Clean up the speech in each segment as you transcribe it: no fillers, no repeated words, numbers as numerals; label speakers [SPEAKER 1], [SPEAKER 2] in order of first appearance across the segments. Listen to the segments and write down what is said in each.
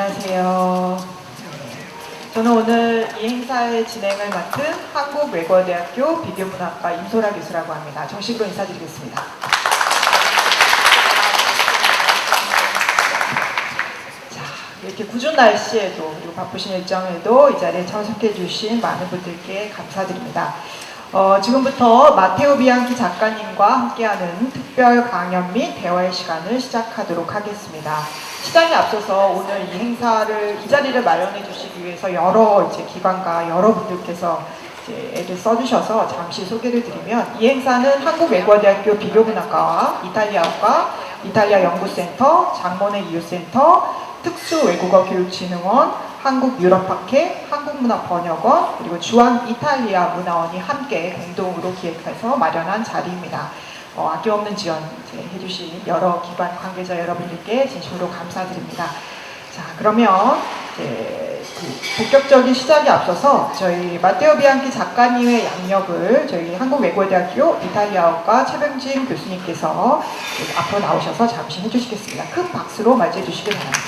[SPEAKER 1] 안녕하세요. 저는 오늘 이 행사의 진행을 맡은 한국외국어대학교 비교문학과 임소라 교수라고 합니다. 정식으로 인사드리겠습니다. 자, 이렇게 궂은 날씨에도 그리고 바쁘신 일정에도 이 자리에 참석해 주신 많은 분들께 감사드립니다. 지금부터 마테오 비앙키 작가님과 함께하는 특별 강연 및 대화의 시간을 시작하도록 하겠습니다. 시작에 앞서서 오늘 이 자리를 마련해 주시기 위해서 여러 기관과 여러분들께서 애를 써주셔서 잠시 소개를 드리면, 이 행사는 한국외국어대학교 비교문학과와 이탈리아과, 이탈리아 연구센터, 장모네 이웃센터, 특수외국어교육진흥원, 한국유럽학회, 한국문학번역원, 그리고 주한 이탈리아 문화원이 함께 공동으로 기획해서 마련한 자리입니다. 아낌없는 지원 해주신 여러 기관 관계자 여러분들께 진심으로 감사드립니다. 자, 그러면 본격적인 시작에 앞서서 저희 마테오 비앙키 작가님의 양력을 저희 한국외국어대학교 이탈리아어과 최병진 교수님께서 앞으로 나오셔서 잠시 해주시겠습니다. 큰 박수로 맞이해 주시기 바랍니다.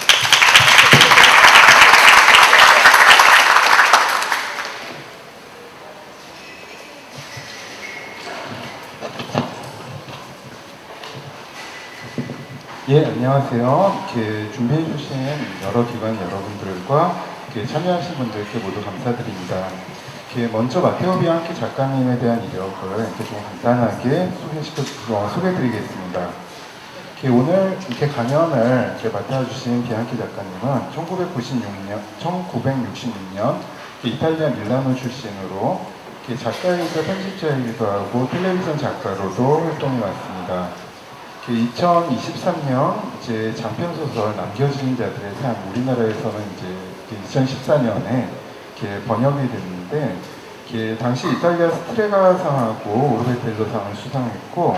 [SPEAKER 2] 예, 안녕하세요. 준비해 주신 여러 기관 여러분들과 참여하신 분들께 모두 감사드립니다. 먼저 마테오 비앙키 작가님에 대한 이력을 좀 간단하게 소개해드리겠습니다. 오늘 이렇게 강연을 맡아주신 비앙키 작가님은 1966년 이탈리아 밀라노 출신으로 작가이자 편집자이기도 하고 텔레비전 작가로도 활동해 왔습니다. 2023년 장편소설 남겨진 자들의 삶, 우리나라에서는 2014년에 번역이 됐는데, 당시 이탈리아 스트레가상하고 오르베텔로상을 수상했고,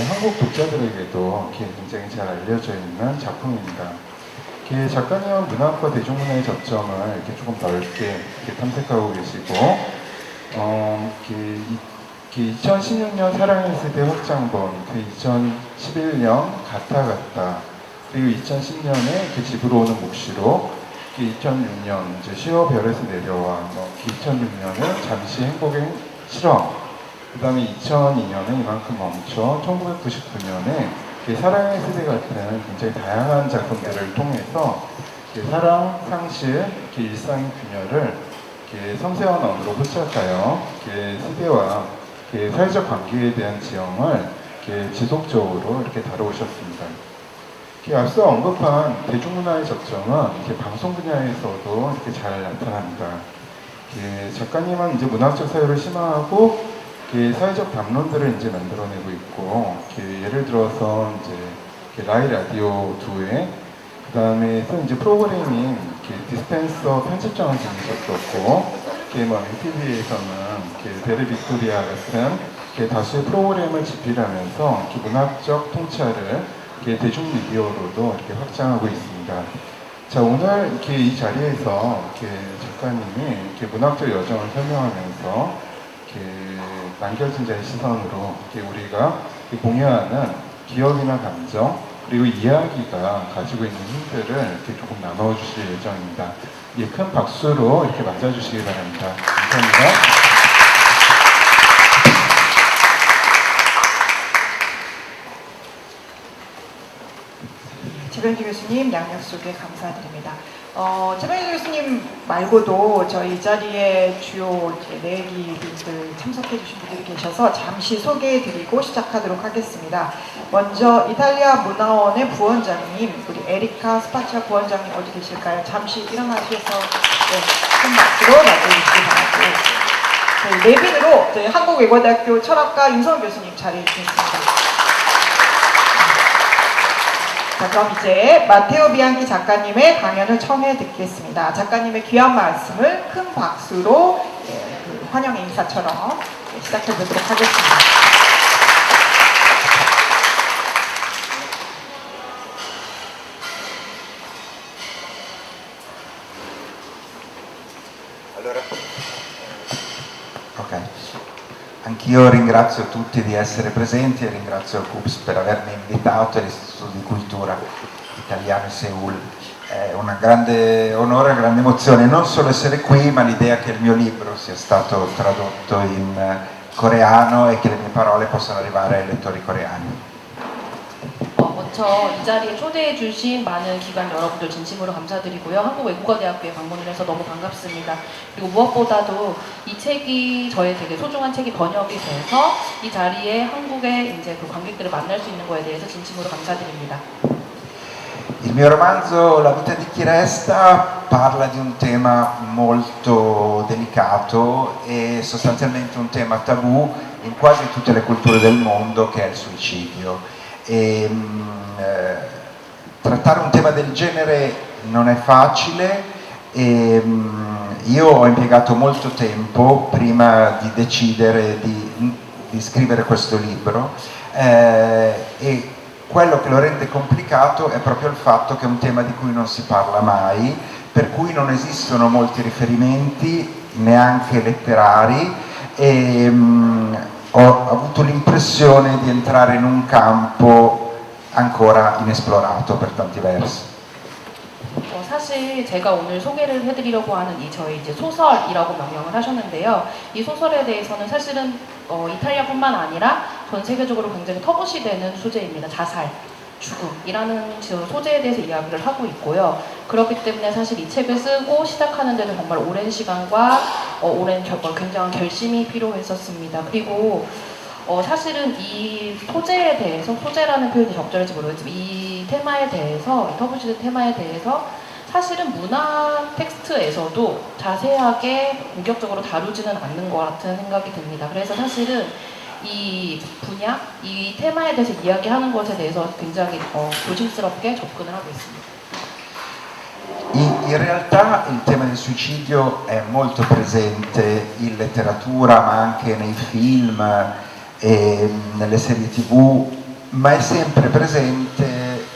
[SPEAKER 2] 한국 독자들에게도 굉장히 잘 알려져 있는 작품입니다. 작가님은 문학과 대중문화의 접점을 조금 넓게 탐색하고 계시고, 2016년 사랑의 세대 확장본, 2011년 가타가타, 그리고 2010년에 집으로 오는 묵시로, 2006년 쉬어 별에서 내려와, 2006년은 잠시 행복의 실험, 그 다음에 2002년에 이만큼 멈춰, 1999년에 사랑의 세대 같은 굉장히 다양한 작품들을 통해서 사랑, 상실, 일상의 균열을 섬세한 언어로 포착하여 세대와 사회적 관계에 대한 지형을 지속적으로 이렇게 다뤄오셨습니다. 앞서 언급한 대중문화의 접점은 방송 분야에서도 이렇게 잘 나타납니다. 작가님은 문학적 사유를 심화하고 사회적 담론들을 만들어내고 있고, 예를 들어서 라이 라디오 2에 그 다음에 또 프로그래밍 디스펜서 편집장을 지내셨었고, MTV에서는 베르 빅토리아 같은 다수의 프로그램을 집필하면서 문학적 통찰을 대중미디어로도 이렇게 확장하고 있습니다. 자, 오늘 이 자리에서 작가님이 문학적 여정을 설명하면서 남겨진 자의 시선으로 우리가 공유하는 기억이나 감정, 그리고 이야기가 가지고 있는 힘들을 조금 나눠주실 예정입니다. 큰 박수로 이렇게 맞아주시기 바랍니다. 감사합니다.
[SPEAKER 1] 최병진 교수님 양력 소개 감사드립니다. 최병진 교수님 말고도 저희 이 자리에 주요 내기분들 참석해 주신 분들이 계셔서 잠시 소개해드리고 시작하도록 하겠습니다. 먼저 이탈리아 문화원의 부원장님, 우리 에리카 스파치아 부원장님 어디 계실까요? 잠시 일어나셔서 큰 박수로 맞이해주시기 바라고, 내빈으로 저희 한국외국어대학교 철학과 윤성훈 교수님 자리해 주셨습니다. 자, 그럼 이제 마테오 비앙키 작가님의 강연을 청해 듣겠습니다. 작가님의 귀한 말씀을 큰 박수로 환영의 인사처럼 시작해 보도록 하겠습니다.
[SPEAKER 3] Ok. Anch'io ringrazio tutti di essere presenti e ringrazio CUPS per avermi invitato e l'Istituto di Cultura italiano in Seoul. È un grande onore, una grande emozione non solo essere qui, ma l'idea che il mio libro sia stato tradotto in coreano e che le mie parole possano arrivare ai lettori coreani.
[SPEAKER 4] 먼저 이 자리에 초대해 주신 많은 기관 여러분들 진심으로 감사드리고요. 한국외국어대학교에 방문을 해서 너무 반갑습니다. 그리고 무엇보다도 이 책이 저의 되게 소중한 책이 번역이 돼서 이 자리에 한국의 이제 그 관객들을 만날 수 있는 거에 대해서 진심으로 감사드립니다.
[SPEAKER 3] Il mio romanzo La vita di chi resta parla di un tema molto delicato e sostanzialmente un tema tabù in quasi tutte le culture del mondo, che è il suicidio. Trattare un tema del genere non è facile e io ho impiegato molto tempo prima di decidere di scrivere questo libro e quello che lo rende complicato è proprio il fatto che è un tema di cui non si parla mai, per cui non esistono molti riferimenti, neanche letterari, e ho avuto l'impressione di entrare in un campo ancora inesplorato per tanti versi.
[SPEAKER 4] 사실 제가 오늘 소개를 해드리려고 하는 이 저희 이제 소설이라고 명명을 하셨는데요. 이 소설에 대해서는 사실은 이탈리아뿐만 아니라 전 세계적으로 굉장히 터부시되는 소재입니다. 자살, 죽음이라는 소재에 대해서 이야기를 하고 있고요. 그렇기 때문에 사실 이 책을 쓰고 시작하는 데는 정말 오랜 시간과 굉장한 결심이 필요했었습니다. 그리고 사실은 이 소재에 대해서, 소재라는 표현이 적절할지 모르겠지만 이 테마에 대해서, 이 터부시드 테마에 대해서 사실은 문학 텍스트에서도 자세하게 본격적으로 다루지는 않는 것 같은 생각이 듭니다. 그래서 sa실은 이 분야, 이 테마에 대해서 이야기하는 것에 대해서 굉장히 조심스럽게 접근을 하고 있습니다.
[SPEAKER 3] In realtà il tema del suicidio è molto presente in letteratura, ma anche nei film e nelle serie TV, ma è sempre presente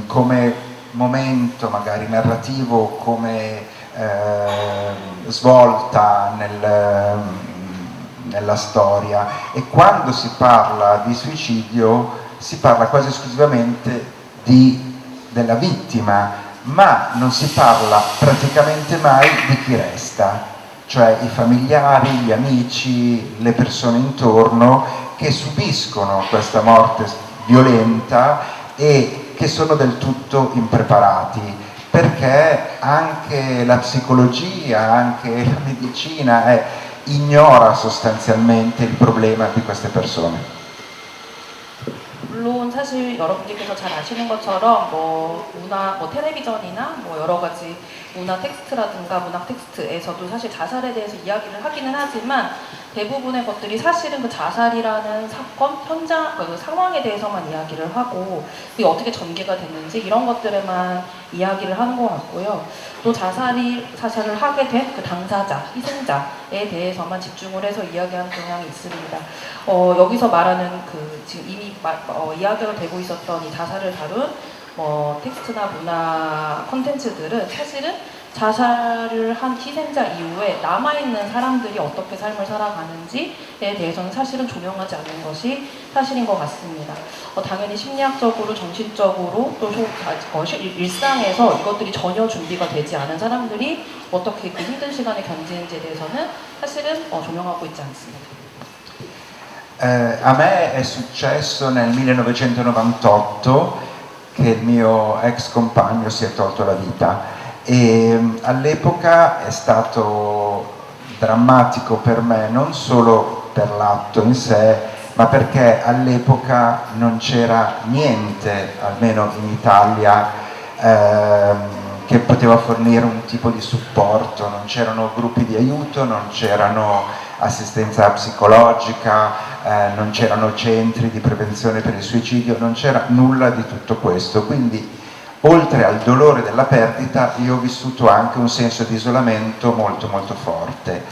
[SPEAKER 3] come momento magari narrativo, come svolta nella storia, e quando si parla di suicidio si parla quasi esclusivamente della vittima, ma non si parla praticamente mai di chi resta, cioè i familiari, gli amici, le persone intorno che subiscono questa morte violenta e che sono del tutto impreparati, perché anche la psicologia, anche la medicina ignora sostanzialmente il problema di queste persone.
[SPEAKER 4] 물론 사실 여러분들께서 잘 아시는 것처럼 문화, 텔레비전이나 여러 가지 문화 텍스트라든가 문학 텍스트에서도 사실 자살에 대해서 이야기를 하기는 하지만 대부분의 것들이 사실은 그 자살이라는 사건, 현장, 그 상황에 대해서만 이야기를 하고 그게 어떻게 전개가 됐는지 이런 것들에만 이야기를 하는 것 같고요. 또 자살을 하게 된 그 당사자, 희생자에 대해서만 집중을 해서 이야기하는 경향이 있습니다. 여기서 말하는 지금 이미 이야기가 되고 있었던 이 자살을 다룬 텍스트나 문화 콘텐츠들은 사실은 자살을 한 희생자 이후에 남아있는 사람들이 어떻게 삶을 살아가는지에 대해서는 사실은 조명하지 않는 것이 사실인 것 같습니다. 당연히 심리학적으로, 정신적으로 또 일상에서 이것들이 전혀 준비가 되지 않은 사람들이 어떻게 그 힘든 시간을 견디는지에 대해서는 사실은 조명하고 있지 않습니다.
[SPEAKER 3] A me è successo nel 1998 che il mio ex compagno si è tolto la vita e all'epoca è stato drammatico per me, non solo per l'atto in sé, ma perché all'epoca non c'era niente, almeno in Italia, che poteva fornire un tipo di supporto, non c'erano gruppi di aiuto, non c'erano assistenza psicologica, non c'erano centri di prevenzione per il suicidio, non c'era nulla di tutto questo, quindi oltre al dolore della perdita io ho vissuto anche un senso di isolamento molto molto forte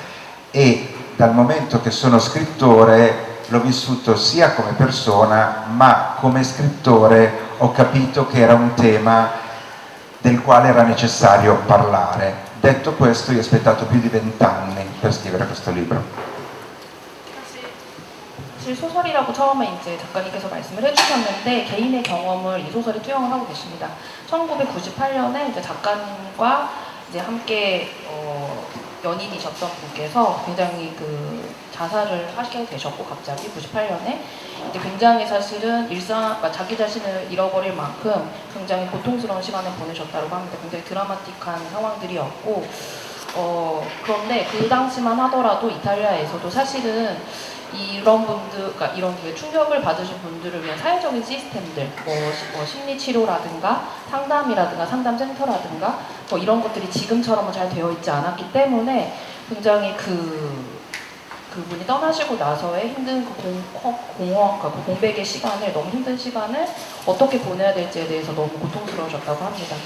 [SPEAKER 3] e dal momento che sono scrittore l'ho vissuto sia come persona, ma come scrittore ho capito che era un tema del quale era necessario parlare. Detto questo, io ho aspettato più di 20 anni per scrivere questo libro.
[SPEAKER 4] 사실 소설이라고 처음에 이제 작가님께서 말씀을 해주셨는데 개인의 경험을 이 소설에 투영을 하고 계십니다. 1998년에 이제 작가님과 이제 함께 연인이셨던 분께서 굉장히 그 자살을 하시게 되셨고 갑자기 98년에 이제 굉장히 사실은 그러니까 자기 자신을 잃어버릴 만큼 굉장히 고통스러운 시간을 보내셨다고 합니다. 굉장히 드라마틱한 상황들이었고 그런데 그 당시만 하더라도 이탈리아에서도 사실은 이런 분들, 그러니까 이런 충격을 받으신 분들을 위한 사회적인 시스템들, 뭐 심리치료라든가 상담이라든가 상담센터라든가 뭐 이런 것들이 지금처럼은 잘 되어 있지 않았기 때문에 굉장히 그분이 떠나시고 나서의 힘든 그 공백의 시간을, 너무 힘든 시간을 어떻게 보내야 될지에 대해서 너무 고통스러우셨다고 합니다.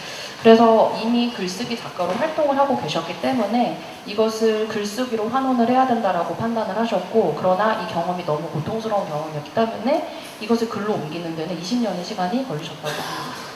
[SPEAKER 4] 그래서 이미 글쓰기 작가로 활동을 하고 계셨기 때문에 이것을 글쓰기로 환원을 해야 된다라고 판단을 하셨고, 그러나 이 경험이 너무 고통스러운 경험이었기 때문에 이것을 글로 옮기는 데는 20년의 시간이 걸리셨다고 합니다.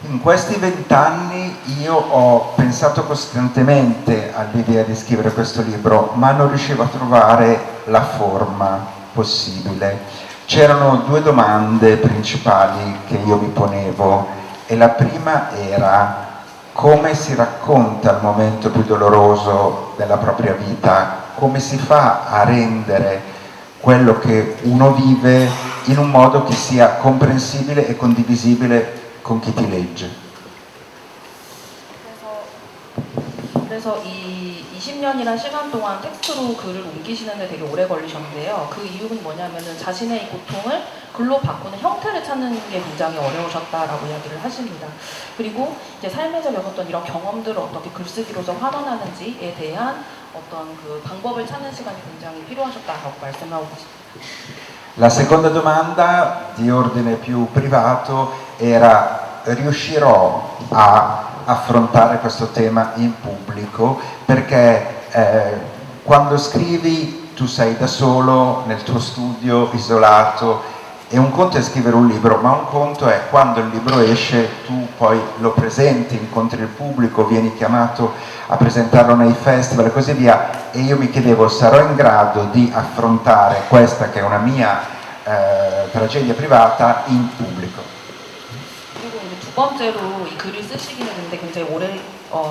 [SPEAKER 3] In questi 20 anni io ho pensato costantemente all'idea di scrivere questo libro, ma non riuscivo a trovare la forma possibile. C'erano due domande principali che io mi ponevo e la prima era come si racconta il momento più doloroso della propria vita, come si fa a rendere quello che uno vive in un modo che sia comprensibile e condivisibile con chi ti legge.
[SPEAKER 4] 그래서 이 20년이라는 시간 동안 텍스트로 글을 옮기시는데 되게 오래 걸리셨는데요. 그 이유는 뭐냐면은 자신의 이 고통을 글로 바꾸는 형태를 찾는 게 굉장히 어려우셨다라고 이야기를 하십니다. 그리고 이제 삶에서 겪었던 이런 경험들을 어떻게 글쓰기로서 환원하는지에 대한 어떤 그 방법을 찾는 시간이 굉장히 필요하셨다고 말씀을 하고 계십니다.
[SPEAKER 3] La seconda domanda, di ordine più privato, era: riuscirò a affrontare questo tema in pubblico? Perché quando scrivi tu sei da solo nel tuo studio, isolato, e un conto è scrivere un libro, ma un conto è quando il libro esce tu poi lo presenti, incontri il pubblico, vieni chiamato a presentarlo nei festival e così via. E io mi chiedevo, sarò in grado di affrontare questa che è una mia tragedia privata in pubblico?
[SPEAKER 4] 그리고 이제 두 번째로 이 글을 쓰시기는 근데 굉장히 오래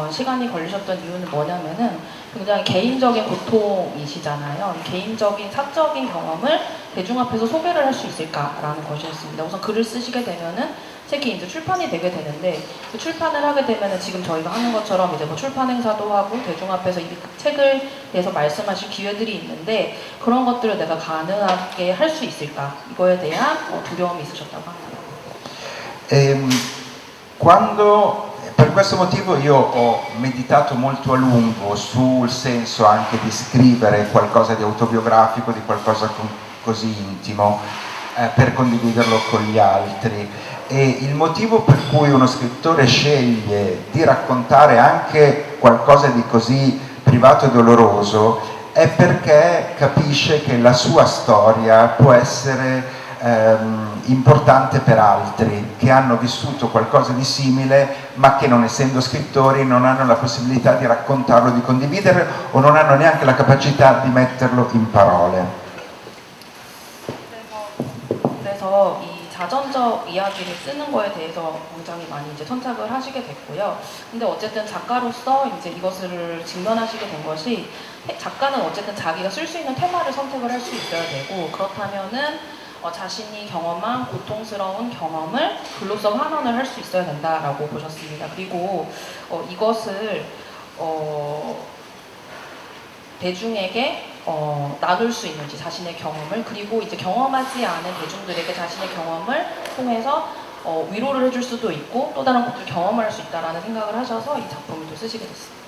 [SPEAKER 4] 시간이 걸리셨던 이유는 뭐냐면은 굉장히 개인적인 고통이시잖아요. 이 개인적인 사적인 경험을 대중 앞에서 소개를 할 수 있을까라는 것이었습니다. 우선 글을 쓰시게 되면은 책이 이제 출판이 되게 되는데 그 출판을 하게 되면은 지금 저희가 하는 것처럼 이제 뭐 출판 행사도 하고 대중 앞에서 이 책을 대해서 말씀하실 기회들이 있는데 그런 것들을 내가 가능하게 할 수 있을까 이거에 대한 두려움이 있으셨다고 합니다.
[SPEAKER 3] Per questo motivo io ho meditato molto a lungo sul senso anche di scrivere qualcosa di autobiografico, di qualcosa così intimo, per condividerlo con gli altri. E il motivo per cui uno scrittore sceglie di raccontare anche qualcosa di così privato e doloroso è perché capisce che la sua storia può essere importante per altri che hanno vissuto qualcosa di simile ma che non essendo scrittori non hanno la possibilità di raccontarlo, di condividere o non hanno neanche la capacità di metterlo in parole.
[SPEAKER 4] 그래서 이 자전적 이야기를 쓰는 거에 대해서 굉장히 많이 이제 선착을 하시게 됐고요. 근데 어쨌든 작가로서 이제 이것을 직면하시게 된 것이 작가는 어쨌든 자기가 쓸 수 있는 테마를 선택을 할 수 있어야 되고 그렇다면은 자신이 경험한 고통스러운 경험을 글로써 환원을 할 수 있어야 된다라고 보셨습니다. 그리고 이것을 대중에게 나눌 수 있는지 자신의 경험을 그리고 이제 경험하지 않은 대중들에게 자신의 경험을 통해서 위로를 해줄 수도 있고 또 다른 것들을 경험할 수 있다라는 생각을 하셔서 이 작품을 또 쓰시게 됐습니다.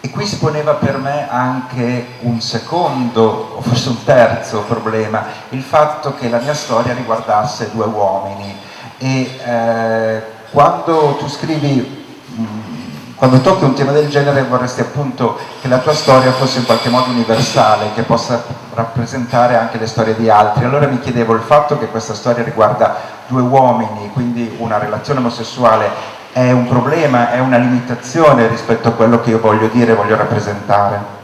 [SPEAKER 3] E qui si poneva per me anche un secondo, o forse un terzo problema, il fatto che la mia storia riguardasse due uomini e quando tu scrivi, quando tocchi un tema del genere vorresti appunto che la tua storia fosse in qualche modo universale, che possa rappresentare anche le storie di altri. Allora mi chiedevo, il fatto che questa storia riguarda due uomini, quindi una relazione omosessuale, è un problema, è una limitazione rispetto a quello che io voglio dire, voglio rappresentare.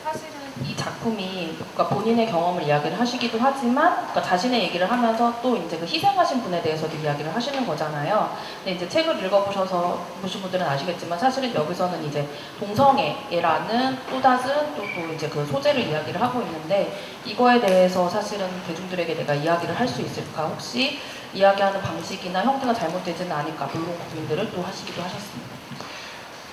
[SPEAKER 4] 사실은 이 작품이 그러니까 본인의 경험을 이야기를 하시기도 하지만, 그러니까 자신의 얘기를 하면서 또 이제 그 희생하신 분에 대해서도 이야기를 하시는 거잖아요. 근데 이제 책을 읽어보셔서 보신 분들은 아시겠지만 사실은 여기서는 이제 동성애라는 또 다른 또 이제 그 소재를 이야기를 하고 있는데, 이거에 대해서 사실은 대중들에게 내가 이야기를 할 수 있을까? 혹시 이야기하는 방식이나 형태가 잘못되지는 않을까? 이런 고민들을 또 하시기도 하셨습니다.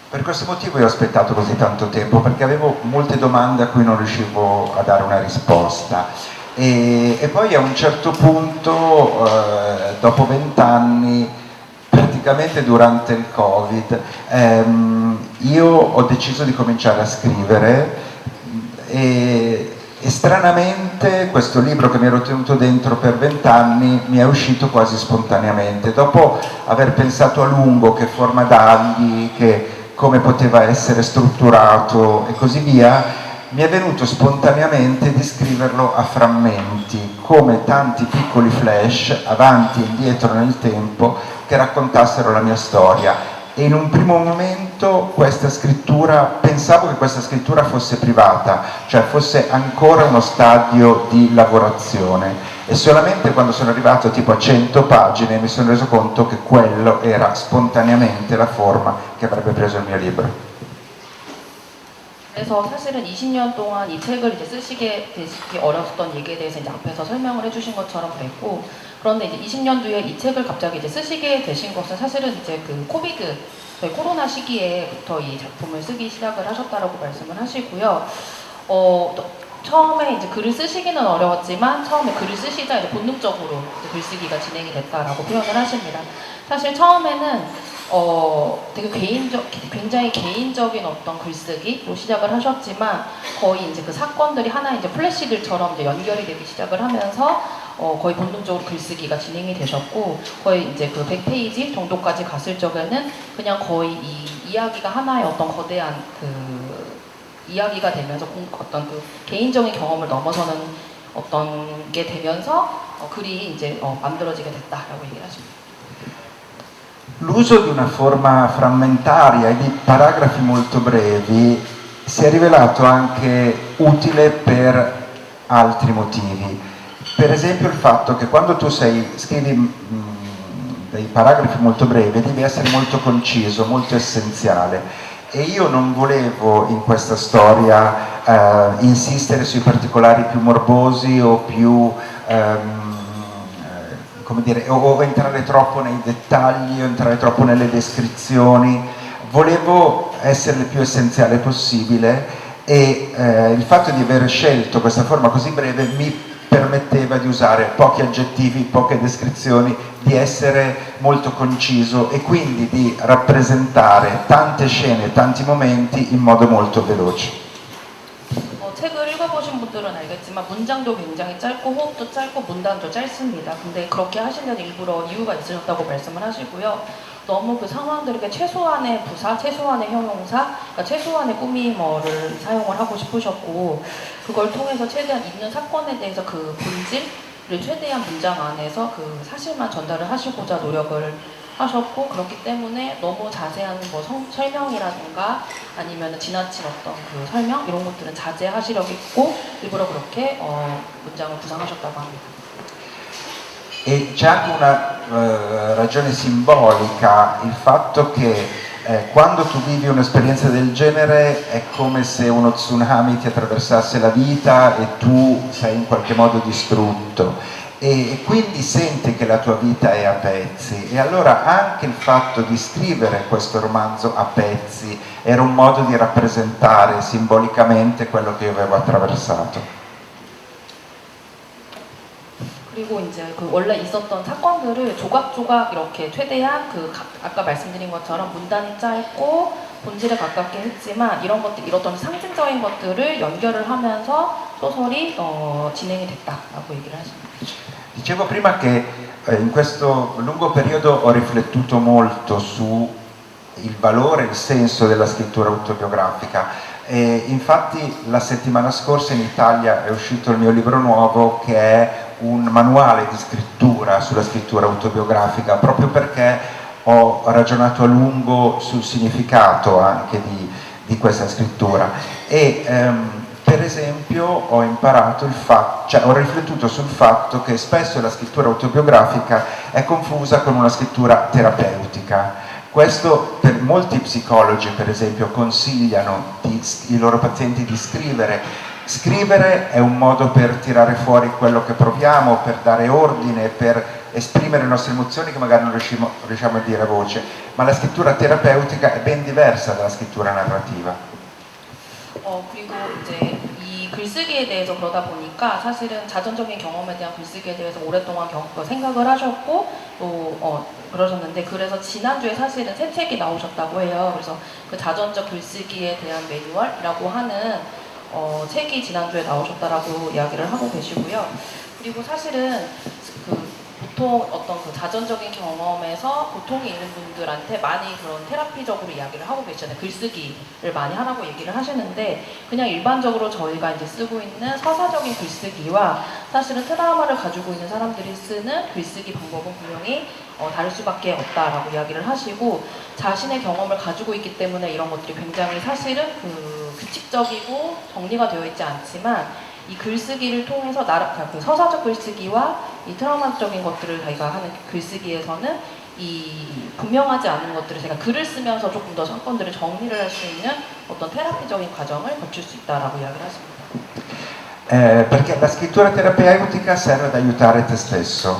[SPEAKER 3] Per questo motivo io ho aspettato così tanto tempo, perché avevo molte domande a cui non riuscivo a dare una risposta. E poi a un certo punto, dopo 20 anni, praticamente durante il Covid, io ho deciso di cominciare a scrivere e stranamente questo libro che mi ero tenuto dentro per 20 anni mi è uscito quasi spontaneamente. Dopo aver pensato a lungo che forma dargli, che come poteva essere strutturato e così via, mi è venuto spontaneamente di scriverlo a frammenti, come tanti piccoli flash avanti e indietro nel tempo che raccontassero la mia storia. E in un primo momento questa scrittura, pensavo che questa scrittura fosse privata, cioè fosse ancora uno stadio di lavorazione, e solamente quando sono arrivato tipo a 100 pagine mi sono reso conto che quello era spontaneamente la forma che avrebbe preso il mio libro.
[SPEAKER 4] 그래서 사실은 20년 동안 이 책을 이제 쓰시게 되시기 어려웠던 얘기에 대해서 이제 앞에서 설명을 해주신 것처럼 그랬고, 그런데 이제 20년 뒤에 이 책을 갑자기 이제 쓰시게 되신 것은 사실은 이제 그 코비드, 저희 코로나 시기에부터 이 작품을 쓰기 시작을 하셨다라고 말씀을 하시고요. 처음에 이제 글을 쓰시기는 어려웠지만 처음에 글을 쓰시자 이제 본능적으로 이제 글쓰기가 진행이 됐다라고 표현을 하십니다. 사실 처음에는 되게 굉장히 개인적인 어떤 글쓰기로 시작을 하셨지만 거의 이제 그 사건들이 하나의 이제 플래시들처럼 이제 연결이 되기 시작을 하면서 거의 본능적으로 글쓰기가 진행이 되셨고, 거의 이제 그 100페이지 정도까지 갔을 적에는 그냥 거의 이 이야기가 하나의 어떤 거대한 그 이야기가 되면서 어떤 그 개인적인 경험을 넘어서는 어떤 게 되면서 글이 이제 만들어지게 됐다라고 얘기를 하십니다.
[SPEAKER 3] L'uso di una forma frammentaria e di paragrafi molto brevi si è rivelato anche utile per altri motivi. Per esempio il fatto che quando tu scrivi dei paragrafi molto brevi devi essere molto conciso, molto essenziale, e io non volevo in questa storia insistere sui particolari più morbosi o più come dire, o entrare troppo nei dettagli o entrare troppo nelle descrizioni. Volevo essere il più essenziale possibile e il fatto di aver scelto questa forma così breve mi permetteva di usare pochi aggettivi, poche descrizioni, di essere molto conciso e quindi di rappresentare tante scene, tanti momenti in modo molto veloce.
[SPEAKER 4] 책을 읽어보신 분들은 알겠지만 문장도 굉장히 짧고 호흡도 짧고 문단도 짧습니다. 근데 그렇게 하시려는 일부러 이유가 있으셨다고 말씀을 하시고요. 너무 그 상황들에게 최소한의 부사, 최소한의 형용사, 그러니까 최소한의 꾸미머를 사용을 하고 싶으셨고, 그걸 통해서 최대한 있는 사건에 대해서 그 본질을 최대한 문장 안에서 그 사실만 전달을 하시고자 노력을 하셨고, 그렇기 때문에 너무 자세한 뭐 설명이라든가 아니면 지나친 어떤 그 설명 이런 것들은 자제하시려고 일부러 그렇게 문장을 구상하셨다고 합니다.
[SPEAKER 3] E c'è anche una ragione simbolica, il fatto che quando tu vivi un'esperienza del genere è come se uno tsunami ti attraversasse la vita e tu sei in qualche modo distrutto. E quindi senti che la tua vita è a pezzi, e allora anche il fatto di scrivere questo romanzo a pezzi era un modo di rappresentare simbolicamente quello che io avevo attraversato.
[SPEAKER 4] 그리고 이제 그 원래 있었던 사건들을 조각조각 이렇게 최대한 그 아까 말씀드린 것처럼 문단이 짧고 본질에 가깝게 했지만 이런 것들, 이런 상징적인 것들을 연결을 하면서 소설이 진행이 됐다라고 얘기를 하십니다.
[SPEAKER 3] Dicevo prima che in questo lungo periodo ho riflettuto molto su il valore e il senso della scrittura autobiografica, e infatti la settimana scorsa in Italia è uscito il mio libro nuovo, che è un manuale di scrittura sulla scrittura autobiografica, proprio perché ho ragionato a lungo sul significato anche di questa scrittura, e Per esempio ho imparato ho riflettuto sul fatto che spesso la scrittura autobiografica è confusa con una scrittura terapeutica. Questo per molti psicologi, per esempio, consigliano ai loro pazienti di scrivere. Scrivere è un modo per tirare fuori quello che proviamo, per dare ordine, per esprimere le nostre emozioni che magari non riusciamo a dire a voce, ma la scrittura terapeutica è ben diversa dalla scrittura narrativa.
[SPEAKER 4] 그리고 이제 이 글쓰기에 대해서 그러다 보니까 사실은 자전적인 경험에 대한 글쓰기에 대해서 오랫동안 생각을 하셨고 또 그러셨는데, 그래서 지난주에 사실은 새 책이 나오셨다고 해요. 그래서 그 자전적 글쓰기에 대한 매뉴얼이라고 하는 책이 지난주에 나오셨다라고 이야기를 하고 계시고요. 그리고 사실은 보통 어떤 그 자전적인 경험에서 고통이 있는 분들한테 많이 그런 테라피적으로 이야기를 하고 계시잖아요. 글쓰기를 많이 하라고 얘기를 하시는데, 그냥 일반적으로 저희가 이제 쓰고 있는 서사적인 글쓰기와 사실은 트라우마를 가지고 있는 사람들이 쓰는 글쓰기 방법은 분명히 다를 수밖에 없다라고 이야기를 하시고, 자신의 경험을 가지고 있기 때문에 이런 것들이 굉장히 사실은 규칙적이고 정리가 되어 있지 않지만, 이 글쓰기를 통해서 그 서사적 글쓰기와 이 트라우마적인 것들을 저희가 하는 글쓰기에서는 이 분명하지 않은 것들을 제가 글을 쓰면서 조금 더 사건들을 정리를 할 수 있는 어떤 테라피적인 과정을 거칠 수 있다라고 이야기를 하십니다.
[SPEAKER 3] Perché la scrittura terapeutica serve ad aiutare te stesso,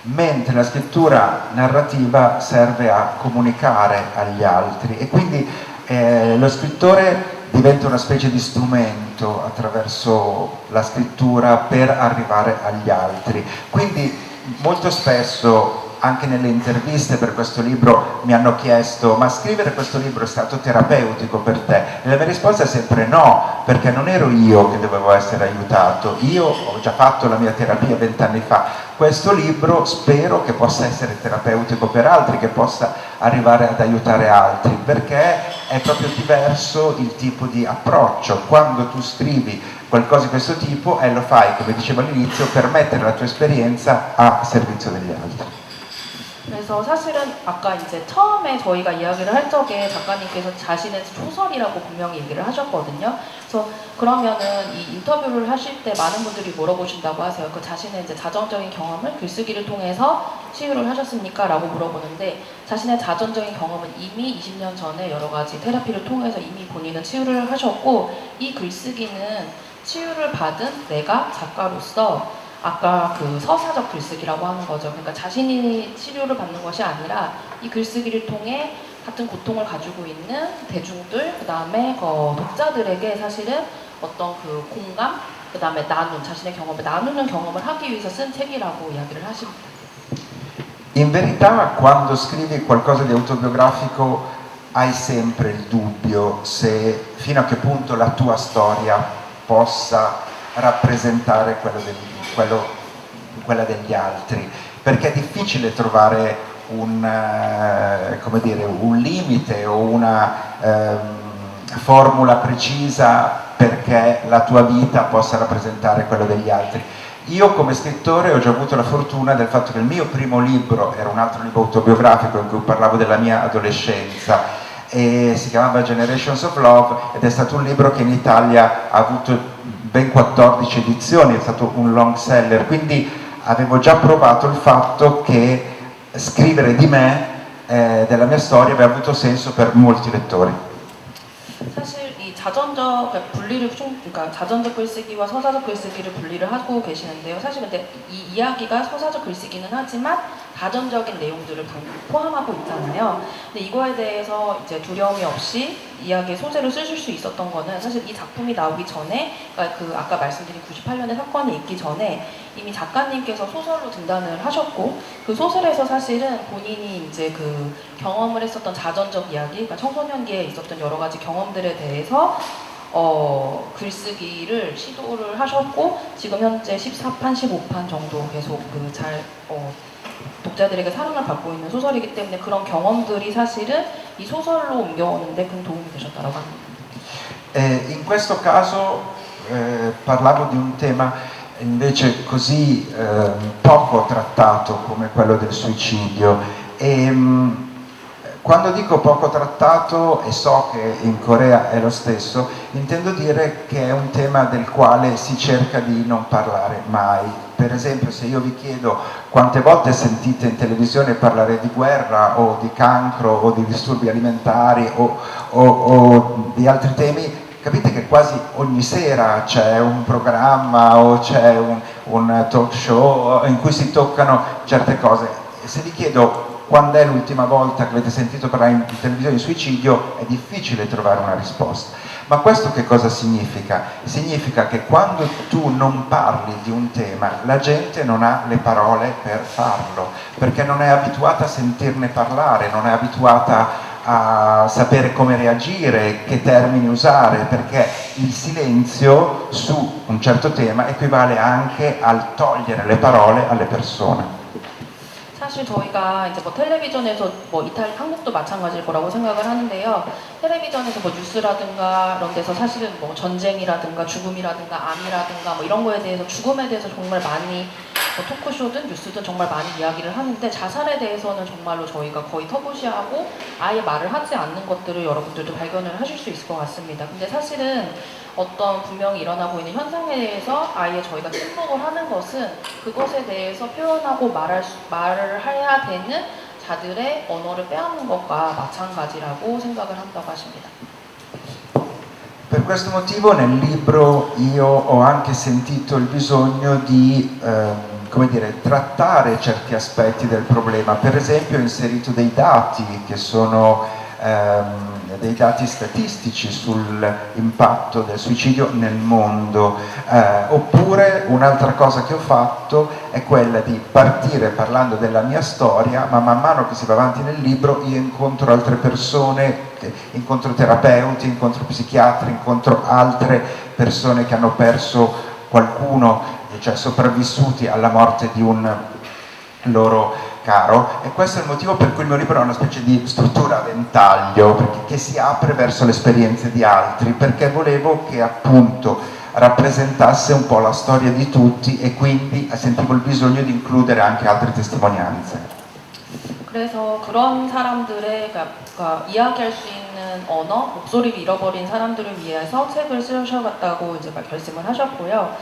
[SPEAKER 3] mentre la scrittura narrativa serve a comunicare agli altri, e quindi lo scrittore diventa una specie di strumento attraverso la scrittura per arrivare agli altri. Quindi molto spesso anche nelle interviste per questo libro mi hanno chiesto: ma scrivere questo libro è stato terapeutico per te? E la mia risposta è sempre no, perché non ero io che dovevo essere aiutato, io ho già fatto la mia terapia 20 anni fa. Questo libro spero che possa essere terapeutico per altri, che possa arrivare ad aiutare altri, perché è proprio diverso il tipo di approccio. Quando tu scrivi qualcosa di questo tipo lo fai, come dicevo all'inizio, per mettere la tua esperienza a servizio degli altri.
[SPEAKER 4] 그래서 사실은 아까 이제 처음에 저희가 이야기를 할 적에 작가님께서 자신의 소설이라고 분명히 얘기를 하셨거든요. 그래서 그러면은 이 인터뷰를 하실 때 많은 분들이 물어보신다고 하세요. 그 자신의 이제 자전적인 경험을 글쓰기를 통해서 치유를 하셨습니까? 라고 물어보는데, 자신의 자전적인 경험은 이미 20년 전에 여러 가지 테라피를 통해서 이미 본인은 치유를 하셨고, 이 글쓰기는 치유를 받은 내가 작가로서 아까 그 서사적 글쓰기라고 하는 거죠. 그러니까 자신이 치료를 받는 것이 아니라 이 글쓰기를 통해 같은 고통을 가지고 있는 대중들, 그 다음에 독자들에게 사실은 어떤 그 공감, 그 다음에 자신의 경험을 나누는 경험을 하기 위해서 쓴 책이라고 이야기를 하십니다.
[SPEAKER 3] In verità, quando scrivi qualcosa di autobiografico hai sempre il dubbio se fino a che punto la tua storia possa rappresentare quella degli altri, perché è difficile trovare un limite o una formula precisa perché la tua vita possa rappresentare quello degli altri. Io come scrittore ho già avuto la fortuna del fatto che il mio primo libro era un altro libro autobiografico in cui parlavo della mia adolescenza e si chiamava Generations of Love, ed è stato un libro che in Italia ha avuto ben 14 edizioni, è stato un long seller, quindi avevo già provato il fatto che scrivere di me, della mia storia, aveva avuto senso per molti lettori.
[SPEAKER 4] 사실 이 자전적 분리를 그러니까 자전적 글쓰기와 서사적 글쓰기를 분리를 하고 계시는데요. 사실 근데 이 이야기가 서사적 글쓰기는 하지만 가전적인 내용들을 포함하고 있잖아요. 근데 이거에 대해서 이제 두려움이 없이 이야기의 소재를 쓰실 수 있었던 거는 사실 이 작품이 나오기 전에, 그러니까 그 아까 말씀드린 98년의 사건이 있기 전에 이미 작가님께서 소설로 등단을 하셨고, 그 소설에서 사실은 본인이 이제 그 경험을 했었던 자전적 이야기, 그러니까 청소년기에 있었던 여러 가지 경험들에 대해서 글쓰기를 시도를 하셨고, 지금 현재 14판, 15판 정도 계속 독자들에게 사랑을 받고 있는 소설이기 때문에 그런 경험들이 사실은 이 소설로 옮겨오는데 큰 도움이 되셨다고 합니다.
[SPEAKER 3] In questo caso parlavo di un tema invece così poco trattato come quello del suicidio, e Quando dico poco trattato, e so che in Corea è lo stesso, intendo dire che è un tema del quale si cerca di non parlare mai. Per esempio, se io vi chiedo quante volte sentite in televisione parlare di guerra o di cancro o di disturbi alimentari o di altri temi, capite che quasi ogni sera c'è un programma o c'è un talk show in cui si toccano certe cose. E se vi chiedo quando è l'ultima volta che avete sentito parlare in televisione di suicidio, è difficile trovare una risposta. Ma questo che cosa significa? Significa che quando tu non parli di un tema, la gente non ha le parole per farlo, perché non è abituata a sentirne parlare, non è abituata a sapere come reagire, che termini usare, perché il silenzio su un certo tema equivale anche al togliere le parole alle persone.
[SPEAKER 4] 사실 저희가 이제 뭐 텔레비전에서 뭐 한국도 마찬가지일 거라고 생각을 하는데요. 텔레비전에서 뭐 뉴스라든가 이런 데서 사실은 뭐 전쟁이라든가 죽음이라든가 암이라든가 뭐 이런 거에 대해서 죽음에 대해서 정말 많이 뭐 토크쇼든 뉴스든 정말 많이 이야기를 하는데 자살에 대해서는 정말로 저희가 거의 터부시하고 아예 말을 하지 않는 것들을 여러분들도 발견을 하실 수 있을 것 같습니다. 근데 사실은 어떤 분명히 일어나고 있는 현상에 대해서 아예 저희가 침묵을 하는 것은 그것에 대해서 표현하고 말을 해야 되는 자들의 언어를 빼앗는 것과 마찬가지라고 생각을 한다고 하십니다.
[SPEAKER 3] Per questo motivo nel libro io ho anche sentito il bisogno di come dire, trattare certi aspetti del problema. Per esempio ho inserito dei dati che sono dei dati statistici sull'impatto del suicidio nel mondo, oppure un'altra cosa che ho fatto è quella di partire parlando della mia storia, ma man mano che si va avanti nel libro io incontro altre persone, incontro terapeuti, incontro psichiatri, incontro altre persone che hanno perso qualcuno, cioè sopravvissuti alla morte di un loro caro, e questo è il motivo per cui il mio libro è una specie di struttura a ventaglio, che si apre verso le esperienze di altri, perché volevo che appunto rappresentasse un po' la storia di tutti e quindi sentivo il bisogno di includere anche altre testimonianze.
[SPEAKER 4] 그래서 그런 사람들의 그러니까 이야기할 수 있는 언어, 목소리를 잃어버린 사람들을 위해서 책을 쓰셔갔다고 이제 결심을 하셨고요.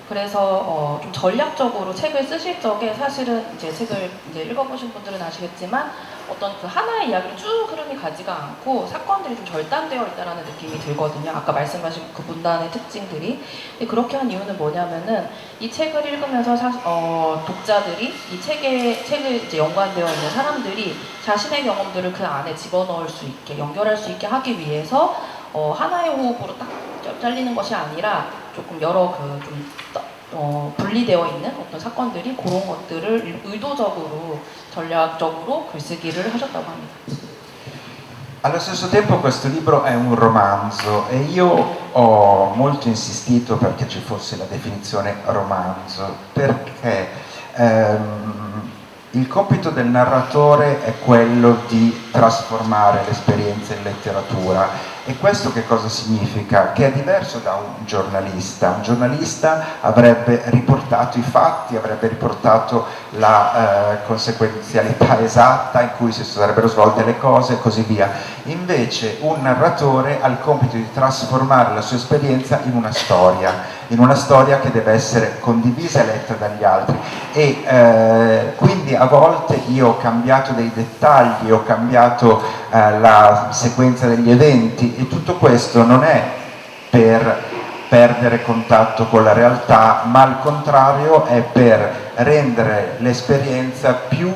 [SPEAKER 4] 그래서 좀 전략적으로 책을 쓰실 적에 사실은 이제 책을 이제 읽어보신 분들은 아시겠지만 어떤 그 하나의 이야기를 쭉 흐름이 가지가 않고 사건들이 좀 절단되어 있다라는 느낌이 들거든요. 아까 말씀하신 그 문단의 특징들이. 근데 그렇게 한 이유는 뭐냐면은 이 책을 읽으면서 독자들이 이 책을 이제 연관되어 있는 사람들이 자신의 경험들을 그 안에 집어넣을 수 있게 연결할 수 있게 하기 위해서 하나의 호흡으로 딱 잘리는 것이 아니라 조금 여러 분리되어 있는 어떤 사건들이 그런 것들을 의도적으로 전략적으로 글쓰기를 하셨다고 합니다.
[SPEAKER 3] Allo stesso tempo questo libro è un romanzo e io ho molto insistito perché ci fosse la definizione romanzo, perché il compito del narratore è quello di trasformare l'esperienza in letteratura. E questo che cosa significa? Che è diverso da un giornalista. Un giornalista avrebbe riportato i fatti, avrebbe riportato la conseguenzialità esatta in cui si sarebbero svolte le cose e così via. Invece un narratore ha il compito di trasformare la sua esperienza in una storia che deve essere condivisa e letta dagli altri. E quindi a volte io ho cambiato dei dettagli, ho cambiato la sequenza degli eventi, e tutto questo non è per perdere contatto con la realtà, ma al contrario è per rendere l'esperienza più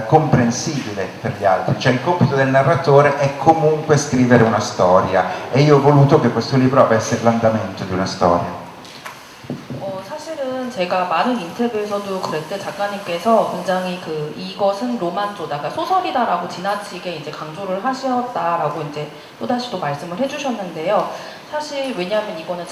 [SPEAKER 3] comprensibile per gli altri. Cioè il compito del narratore è comunque scrivere una storia, e io ho voluto che questo libro avesse l'andamento di una storia.
[SPEAKER 4] 사실은 제가 많은 인터뷰에서도 그랬대 작가님께서 굉장히 이것은 로만조다, 그러니까 소설이다라고 지나치게 이제 강조를 하셨다라고 이제 또다시 또 말씀을 해주셨는데요. 사실 왜냐하면 이거는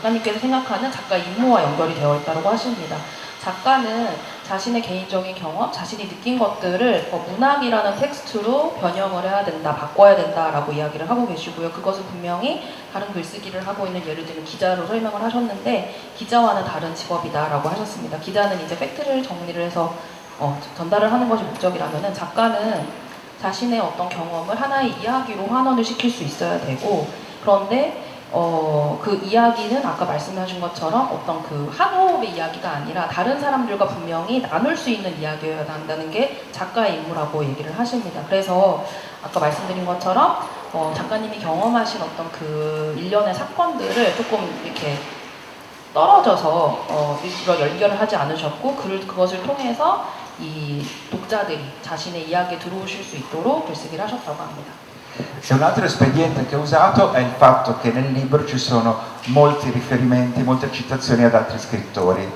[SPEAKER 4] 작가님께서 생각하는 작가 임무와 연결이 되어 있다고 하십니다. 작가는 자신의 개인적인 경험, 자신이 느낀 것들을 문학이라는 텍스트로 변형을 해야 된다, 바꿔야 된다라고 이야기를 하고 계시고요. 그것은 분명히 다른 글쓰기를 하고 있는, 예를 들면 기자로 설명을 하셨는데 기자와는 다른 직업이다라고 하셨습니다. 기자는 이제 팩트를 정리를 해서 전달을 하는 것이 목적이라면은 작가는 자신의 어떤 경험을 하나의 이야기로 환원을 시킬 수 있어야 되고, 그런데 그 이야기는 아까 말씀하신 것처럼 어떤 그 한 호흡의 이야기가 아니라 다른 사람들과 분명히 나눌 수 있는 이야기여야 한다는 게 작가의 임무라고 얘기를 하십니다. 그래서 아까 말씀드린 것처럼 작가님이 경험하신 어떤 그 일련의 사건들을 조금 이렇게 떨어져서 일부러 연결을 하지 않으셨고, 그것을 통해서 이 독자들이 자신의 이야기에 들어오실 수 있도록 글쓰기를 하셨다고 합니다.
[SPEAKER 3] E un altro espediente che ho usato è il fatto che nel libro ci sono molti riferimenti, molte citazioni ad altri scrittori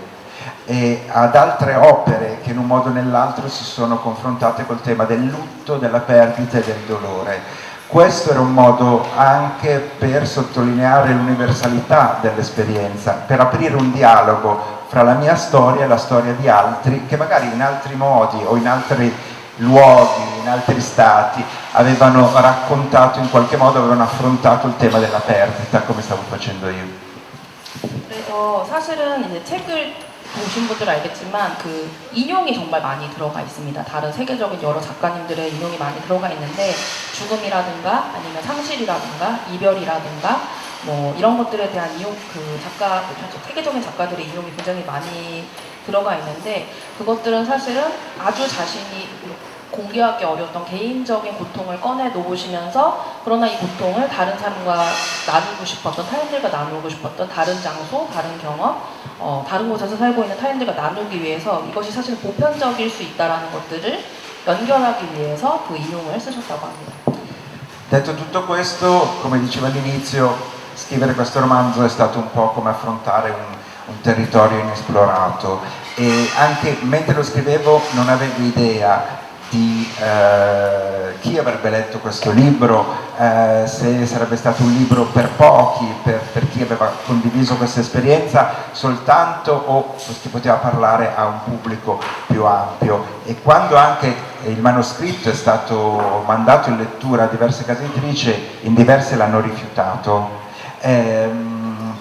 [SPEAKER 3] e ad altre opere che in un modo o nell'altro si sono confrontate col tema del lutto, della perdita e del dolore. Questo era un modo anche per sottolineare l'universalità dell'esperienza, per aprire un dialogo fra la mia storia e la storia di altri che magari in altri modi o in altri luoghi, in altri stati avevano raccontato in qualche modo, avevano affrontato il tema della perdita come stavo facendo io.
[SPEAKER 4] 그래서 사실은 이제 책을 보신 분들은 알겠지만 그 인용이 정말 많이 들어가 있습니다. 다른 세계적인 여러 작가님들의 인용이 많이 들어가 있는데, 죽음이라든가 아니면 상실이라든가 이별이라든가 뭐 이런 것들에 대한 인용, 그 작가, 세계적인 작가들의 인용이 굉장히 많이 들어가 있는데, 그것들은 사실은 아주 자신이 공개하기 어려웠던 개인적인 고통을 꺼내 놓으시면서, 그러나 이 고통을 다른 사람과 나누고 싶었던, 타인들과 나누고 싶었던 다른 장소, 다른 경험, 다른 곳에서 살고 있는 타인들과 나누기 위해서 이것이 사실 보편적일 수 있다는 것들을 연결하기 위해서 그 인용을 쓰셨다고 합니다.
[SPEAKER 3] Detto tutto questo, come dicevo all'inizio, scrivere questo romanzo è stato un po' come affrontare un territorio inesplorato, e anche mentre lo scrivevo non avevo idea di chi avrebbe letto questo libro, se sarebbe stato un libro per pochi, per chi aveva condiviso questa esperienza soltanto, o che poteva parlare a un pubblico più ampio. E quando anche il manoscritto è stato mandato in lettura a diverse case editrici, in diverse l'hanno rifiutato,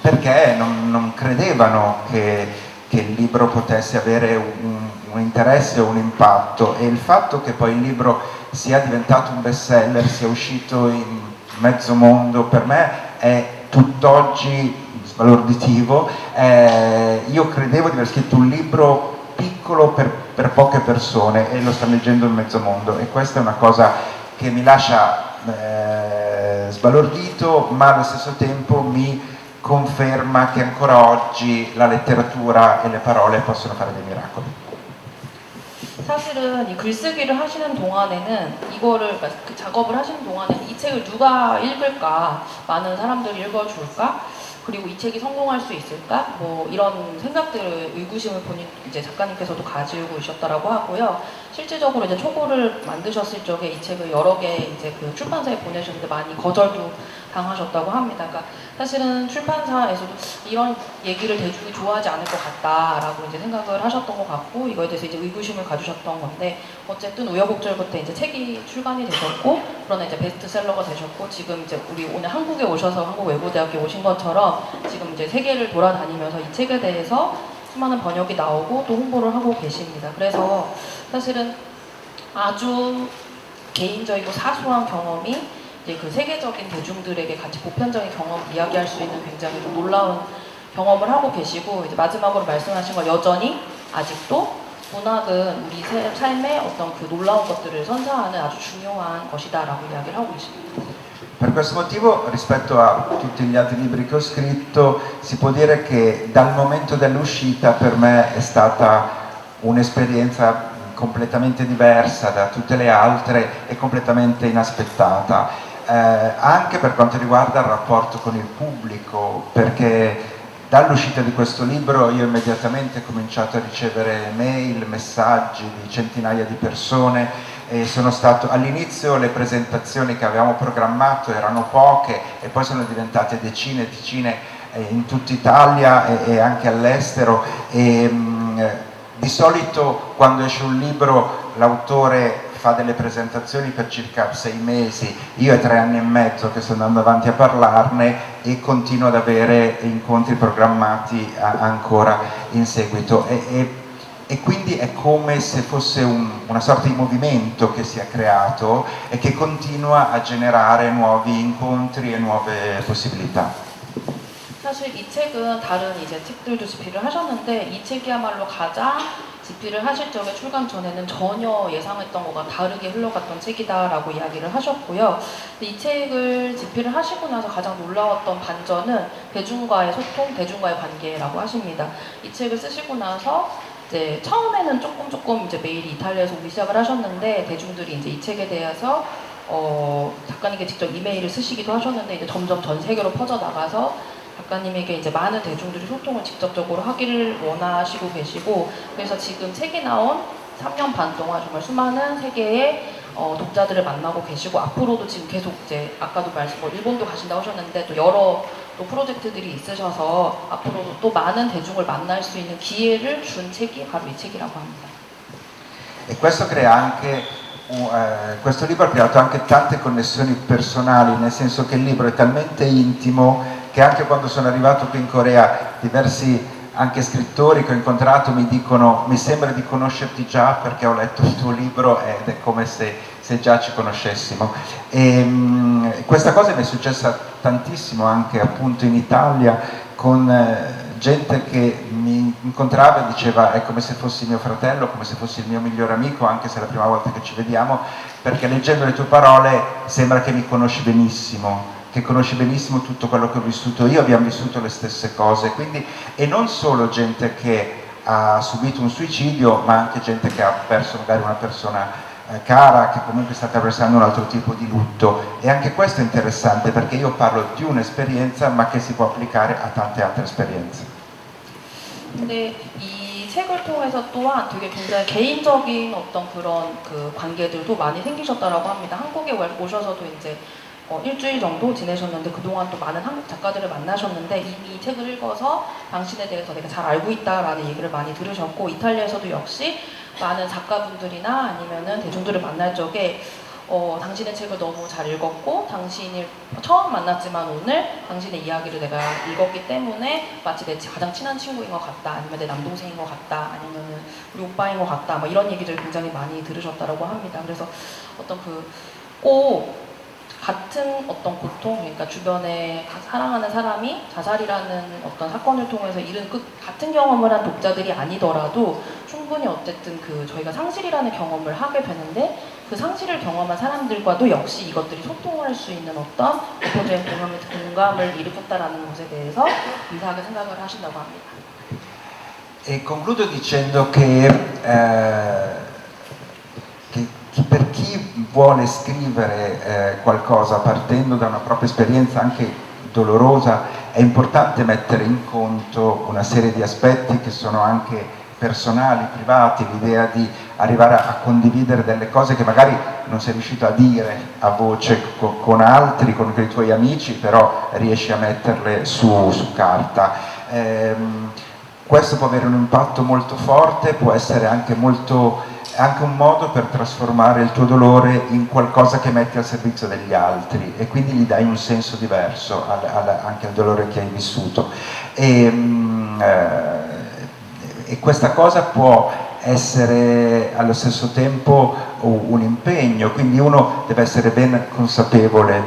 [SPEAKER 3] perché non credevano che il libro potesse avere un interesse o un impatto, e il fatto che poi il libro sia diventato un bestseller, sia uscito in mezzo mondo, per me è tutt'oggi sbalorditivo. Io credevo di aver scritto un libro piccolo per poche persone e lo sta leggendo in mezzo mondo, e questa è una cosa che mi lascia sbalordito, ma allo stesso tempo mi conferma che ancora oggi la letteratura e le parole possono fare dei miracoli.
[SPEAKER 4] 사실은 이 글쓰기를 하시는 동안에는 이거를, 그러니까 그 작업을 하시는 동안에는 이 책을 누가 읽을까, 많은 사람들이 읽어줄까, 그리고 이 책이 성공할 수 있을까, 뭐 이런 생각들을, 의구심을 본인 이제 작가님께서도 가지고 있었다라고 하고요. 실질적으로 이제 초고를 만드셨을 적에 이 책을 여러 개 이제 그 출판사에 보내셨는데 많이 거절도 당하셨다고 합니다. 그러니까 사실은 출판사에서도 이런 얘기를 대중이 좋아하지 않을 것 같다라고 이제 생각을 하셨던 것 같고, 이거에 대해서 이제 의구심을 가지셨던 건데, 어쨌든 우여곡절 끝에 이제 책이 출간이 되셨고, 그러나 이제 베스트셀러가 되셨고, 지금 이제 우리 오늘 한국에 오셔서 한국외고대학교에 오신 것처럼 지금 이제 세계를 돌아다니면서 이 책에 대해서 수많은 번역이 나오고 또 홍보를 하고 계십니다. 그래서 사실은 아주 개인적이고 사소한 경험이 이제 그 세계적인 대중들에게 같이 보편적인 경험을 이야기할 수 있는 굉장히 좀 놀라운 경험을 하고 계시고, 이제 마지막으로 말씀하신 건 여전히 아직도 문학은 우리 삶의 어떤 그 놀라운 것들을 선사하는 아주 중요한 것이다라고 이야기를 하고 계십니다.
[SPEAKER 3] Per questo motivo, rispetto a tutti gli altri libri che ho scritto, si può dire che dal momento dell'uscita per me è stata un'esperienza completamente diversa da tutte le altre e completamente inaspettata, anche per quanto riguarda il rapporto con il pubblico, perché dall'uscita di questo libro io immediatamente ho cominciato a ricevere mail, messaggi di centinaia di persone, e sono stato, all'inizio le presentazioni che avevamo programmato erano poche e poi sono diventate decine e decine in tutta Italia e anche all'estero, e di solito quando esce un libro l'autore fa delle presentazioni per circa 6 mesi, io è 3 anni e mezzo che sto andando avanti a parlarne e continuo ad avere incontri programmati ancora in seguito, e e quindi è come se fosse una sorta di movimento che si è creato e che continua a generare nuovi incontri e nuove possibilità.
[SPEAKER 4] 사실 이 책은 다른 이제 책들도 집필을 하셨는데 이 책이야말로 가장 집필을 하실 적에 출간 전에는 전혀 예상했던 것과 다르게 흘러갔던 책이다라고 이야기를 하셨고요. 근데 이 책을 집필을 하시고 나서 가장 놀라웠던 반전은 대중과의 소통, 대중과의 관계라고 하십니다. 이 책을 쓰시고 나서 이제 처음에는 조금 이제 메일이 이탈리아에서 오기 시작을 하셨는데 대중들이 이제 이 책에 대해서 작가님께 직접 이메일을 쓰시기도 하셨는데 이제 점점 전 세계로 퍼져 나가서 작가님에게 이제 많은 대중들이 소통을 직접적으로 하기를 원하시고 계시고 그래서 지금 책이 나온 3년 반 동안 정말 수많은 세계의 독자들을 만나고 계시고 앞으로도 지금 계속 이제 아까도 일본도 가신다고 하셨는데 또 여러 또 프로젝트들이 있으셔서 앞으로도 또 많은 대중을 만날 수 있는 기회를 준 책이 바로 이 책이라고 합니다.
[SPEAKER 3] E questo crea anche questo libro ha creato anche tante connessioni personali, nel senso che il libro è talmente intimo che anche quando sono arrivato qui in Corea diversi anche scrittori che ho incontrato mi dicono mi sembra di conoscerti già perché ho letto il tuo libro ed è come se già ci conoscessimo. E questa cosa mi è successa tantissimo anche appunto in Italia con gente che mi incontrava e diceva è come se fossi mio fratello, come se fossi il mio migliore amico, anche se è la prima volta che ci vediamo, perché leggendo le tue parole sembra che mi conosci benissimo, che conosci benissimo tutto quello che ho vissuto io, abbiamo vissuto le stesse cose, quindi, e non solo gente che ha subito un suicidio, ma anche gente che ha perso magari una persona cara, che comunque sta attraversando un altro tipo di lutto, e anche questo è interessante perché io parlo di un'esperienza ma che si può applicare a tante altre esperienze.
[SPEAKER 4] 근데 이 책을 통해서 또한 되게 굉장히 개인적인 어떤 그런 그 관계들도 많이 생기셨다라고 합니다. 한국에 오셔서도 이제 일주일 정도 지내셨는데 그동안 또 많은 한국 작가들을 만나셨는데 이미 이 책을 읽어서 당신에 대해서 내가 잘 알고 있다라는 얘기를 많이 들으셨고 이탈리아에서도 역시 많은 작가분들이나 아니면은 대중들을 만날 적에 당신의 책을 너무 잘 읽었고 당신이 처음 만났지만 오늘 당신의 이야기를 내가 읽었기 때문에 마치 내 가장 친한 친구인 것 같다 아니면 내 남동생인 것 같다 아니면은 우리 오빠인 것 같다 뭐 이런 얘기를 굉장히 많이 들으셨다라고 합니다. 그래서 어떤 꼭 같은 어떤 고통, 그러니까 주변에 사랑하는 사람이 자살이라는 어떤 사건을 통해서 잃은 같은 경험을 한 독자들이 아니더라도 충분히 어쨌든 저희가 상실이라는 경험을 하게 되는데 그 상실을 경험한 사람들과도 역시 이것들이 소통을 할 수 있는 어떤 공통적인 공감을 일으켰다라는 것에 대해서 유사하게 생각을 하신다고 합니다.
[SPEAKER 3] E concludo dicendo che per chi vuole scrivere qualcosa partendo da una propria esperienza anche dolorosa è importante mettere in conto una serie di aspetti che sono anche personali, privati, l'idea di arrivare a condividere delle cose che magari non sei riuscito a dire a voce con altri, con i tuoi amici, però riesci a metterle su carta. Questo può avere un impatto molto forte, può essere anche un modo per trasformare il tuo dolore in qualcosa che metti al servizio degli altri e quindi gli dai un senso diverso anche al dolore che hai vissuto. E questa cosa può essere allo stesso tempo un impegno, quindi uno deve essere ben consapevole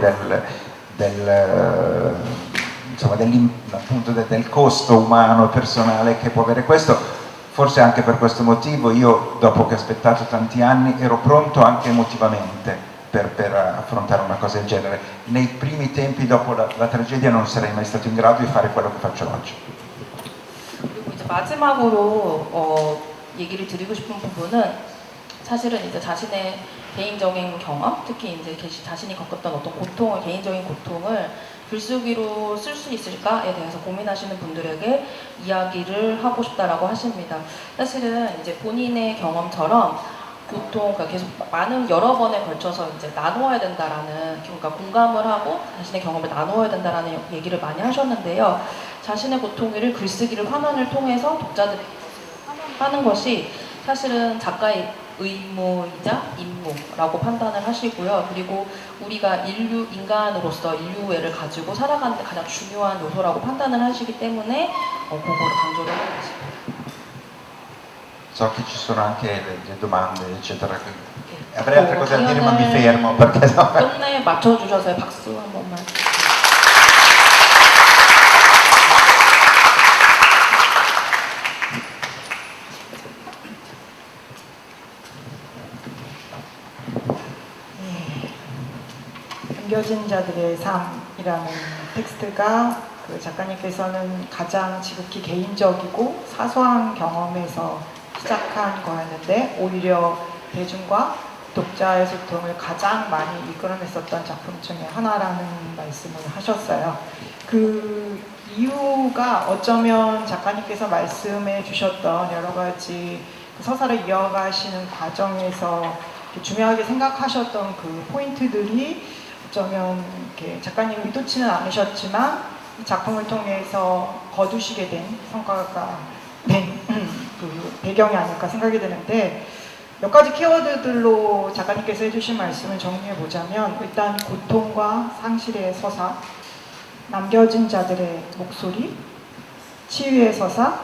[SPEAKER 3] del costo umano e personale che può avere questo. Forse anche per questo motivo io, dopo che ho aspettato tanti anni, ero pronto anche emotivamente per affrontare una cosa del genere. Nei primi tempi dopo la tragedia non sarei mai stato in grado di fare quello che faccio oggi.
[SPEAKER 4] 그리고 이제 마지막으로 얘기를 드리고 싶은 부분은 사실은 이제 자신의 개인적인 경험, 특히 이제 자신이 겪었던 어떤 고통을, 개인적인 고통을 글쓰기로 쓸 수 있을까에 대해서 고민하시는 분들에게 이야기를 하고 싶다라고 하십니다. 사실은 이제 본인의 경험처럼 고통, 그러니까 계속 여러 번에 걸쳐서 이제 나누어야 된다라는, 그러니까 공감을 하고 자신의 경험을 나누어야 된다라는 얘기를 많이 하셨는데요. 자신의 고통을 글쓰기를 화면을 통해서 독자들에게 하는 것이 사실은 작가의 의무이자 임무라고 판단을 하시고요. 그리고 우리가 인간으로서 인류애를 가지고 살아가는 데 가장 중요한 요소라고 판단을 하시기 때문에 그거를 강조를 하고 있습니다.
[SPEAKER 3] so che ci sono anche le domande, eccetera. Avrei altre cose da dire, ma mi fermo perché no.
[SPEAKER 4] 끝내 맞춰주셔서 박수 한 번만.
[SPEAKER 1] 남겨진 자들의 삶이라는 텍스트가 그 작가님께서는 가장 지극히 개인적이고 사소한 경험에서 시작한 거였는데 오히려 대중과 독자의 소통을 가장 많이 이끌어냈었던 작품 중에 하나라는 말씀을 하셨어요. 그 이유가 어쩌면 작가님께서 말씀해 주셨던 여러 가지 서사를 이어가시는 과정에서 중요하게 생각하셨던 그 포인트들이 어쩌면 이렇게 작가님이 의도치는 않으셨지만 이 작품을 통해서 거두시게 된 성과가 된 그 배경이 아닐까 생각이 드는데 몇 가지 키워드들로 작가님께서 해주신 말씀을 정리해 보자면 일단 고통과 상실의 서사, 남겨진 자들의 목소리, 치유의 서사,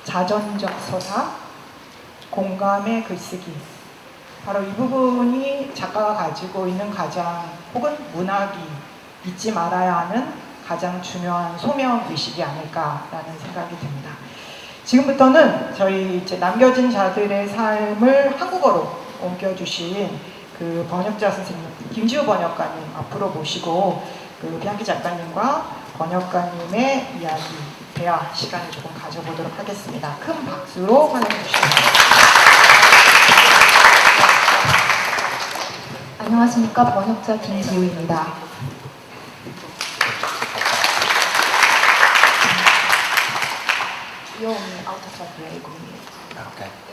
[SPEAKER 1] 자전적 서사, 공감의 글쓰기. 바로 이 부분이 작가가 가지고 있는 가장 혹은 문학이 잊지 말아야 하는 가장 중요한 소명 의식이 아닐까라는 생각이 듭니다. 지금부터는 저희 이제 남겨진 자들의 삶을 한국어로 옮겨주신 그 번역자 선생님 김지우 번역가님 앞으로 모시고 그 비앙키 작가님과 번역가님의 이야기 대화 시간을 조금 가져보도록 하겠습니다. 큰 박수로 환영해 주시기 바랍니다.
[SPEAKER 5] 안녕하십니까, 번역자 김지우입니다.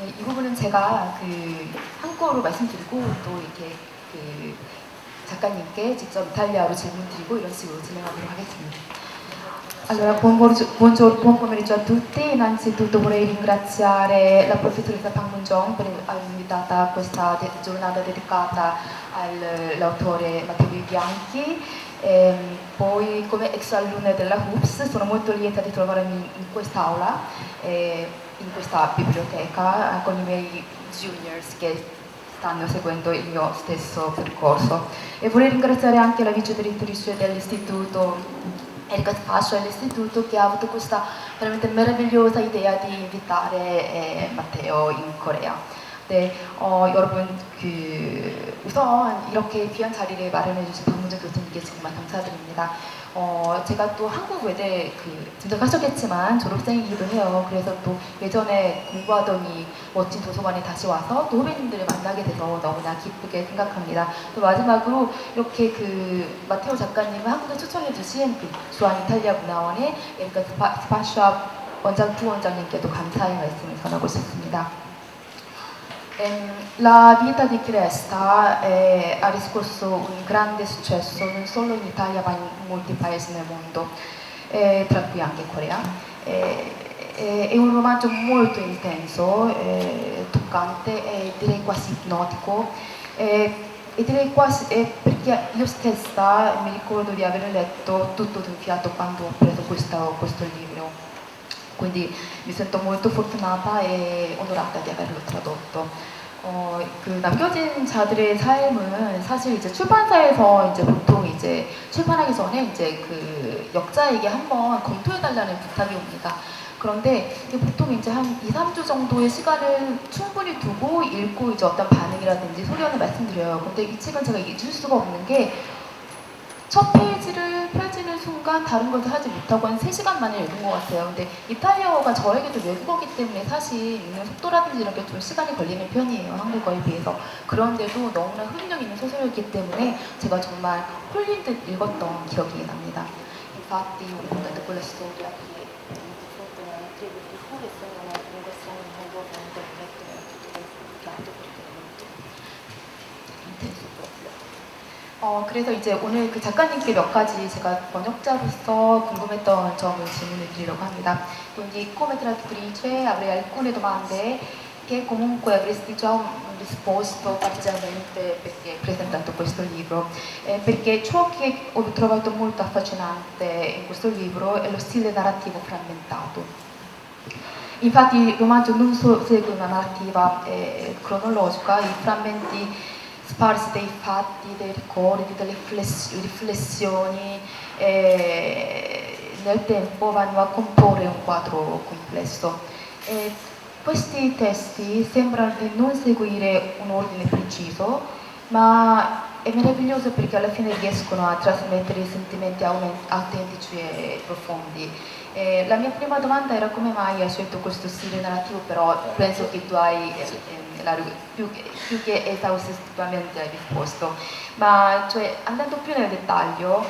[SPEAKER 5] 이 부분은 제가 그 한국어로 말씀드리고 또 이렇게 그 작가님께 직접 이탈리아로 질문드리고 이런 식으로 진행하도록 하겠습니다. Allora, buon pomeriggio a tutti. Innanzitutto vorrei ringraziare la professoressa Pang Mun-jong per avermi invitata a questa giornata dedicata all'autore Matteo Bianchi. Poi, come ex alunna della HUPS, sono molto lieta di trovarmi in quest'aula, in questa biblioteca, con i miei juniors che stanno seguendo il mio stesso percorso. E vorrei ringraziare anche la vice direttrice dell'istituto Erika Fascio all'istituto che ha avuto questa veramente meravigliosa idea di invitare Matteo in Corea. 네, 여러분 우선 이렇게 귀한 자리를 마련해 주신 박문정 교수님께 정말 감사드립니다. 제가 또 한국 외대 전적하셨겠지만 졸업생이기도 해요. 그래서 또 예전에 공부하던 이 멋진 도서관에 다시 와서 또 후배님들을 만나게 돼서 너무나 기쁘게 생각합니다. 또 마지막으로 이렇게 마테오 작가님을 한국에 초청해 주신 주한 이탈리아 문화원의 에리카 스파샤 부원장님께도 감사의 말씀을 전하고 싶습니다. La vita di Cresta ha riscosso un grande successo non solo in Italia ma in molti paesi nel mondo, tra cui anche Corea. È un romanzo molto intenso, toccante e direi quasi ipnotico. E direi quasi perché io stessa mi ricordo di aver letto tutto d'un fiato quando ho preso questo libro. Quindi mi sento molto fortunata e onorata di averlo tradotto. 남겨진 자들의 삶은 사실 이제 출판사에서 이제 보통 이제 출판하기 전에 이제 역자에게 한번 검토해달라는 부탁이 옵니다. 그런데 보통 이제 한 2-3주 정도의 시간을 충분히 두고 읽고 이제 어떤 반응이라든지 소견을 말씀드려요. 근데 이 책은 제가 잊을 수가 없는 게 첫 페이지를 펼치는 순간 다른 것을 하지 못하고 한 3시간 만에 읽은 것 같아요. 근데 이탈리아어가 저에게도 외국어기 때문에 사실 읽는 속도라든지 이런 게 좀 시간이 걸리는 편이에요. 한국어에 비해서. 그런데도 너무나 흥력 있는 소설이었기 때문에 제가 정말 홀린 듯 읽었던 기억이 납니다. Infatti ho raccontato quella storia che di fronte a una tribu di furie sono una congregazione non vuole mettere tutto il piatto perché è molto intenso proprio. 그래서 이제 오늘 작가님께 몇 가지 제가 번역자로서 궁금했던 점을 질문을 드리려고 합니다. Quindi come traduttrice avrei alcune domande che comunque avresti già risposto parzialmente perché hai presentato questo libro. Perché ciò che ho trovato molto affascinante in questo libro è lo stile narrativo frammentato. Infatti il romanzo non segue una narrativa cronologica, i frammenti sparsi dei fatti, dei ricordi, delle riflessioni nel tempo vanno a comporre un quadro complesso. Questi testi sembrano di non seguire un ordine preciso, ma è meraviglioso perché alla fine riescono a trasmettere sentimenti autentici e profondi. La mia prima domanda era come mai hai scelto questo stile narrativo, però penso che tu hai più che esaustivamente hai risposto. Ma cioè, andando più nel dettaglio,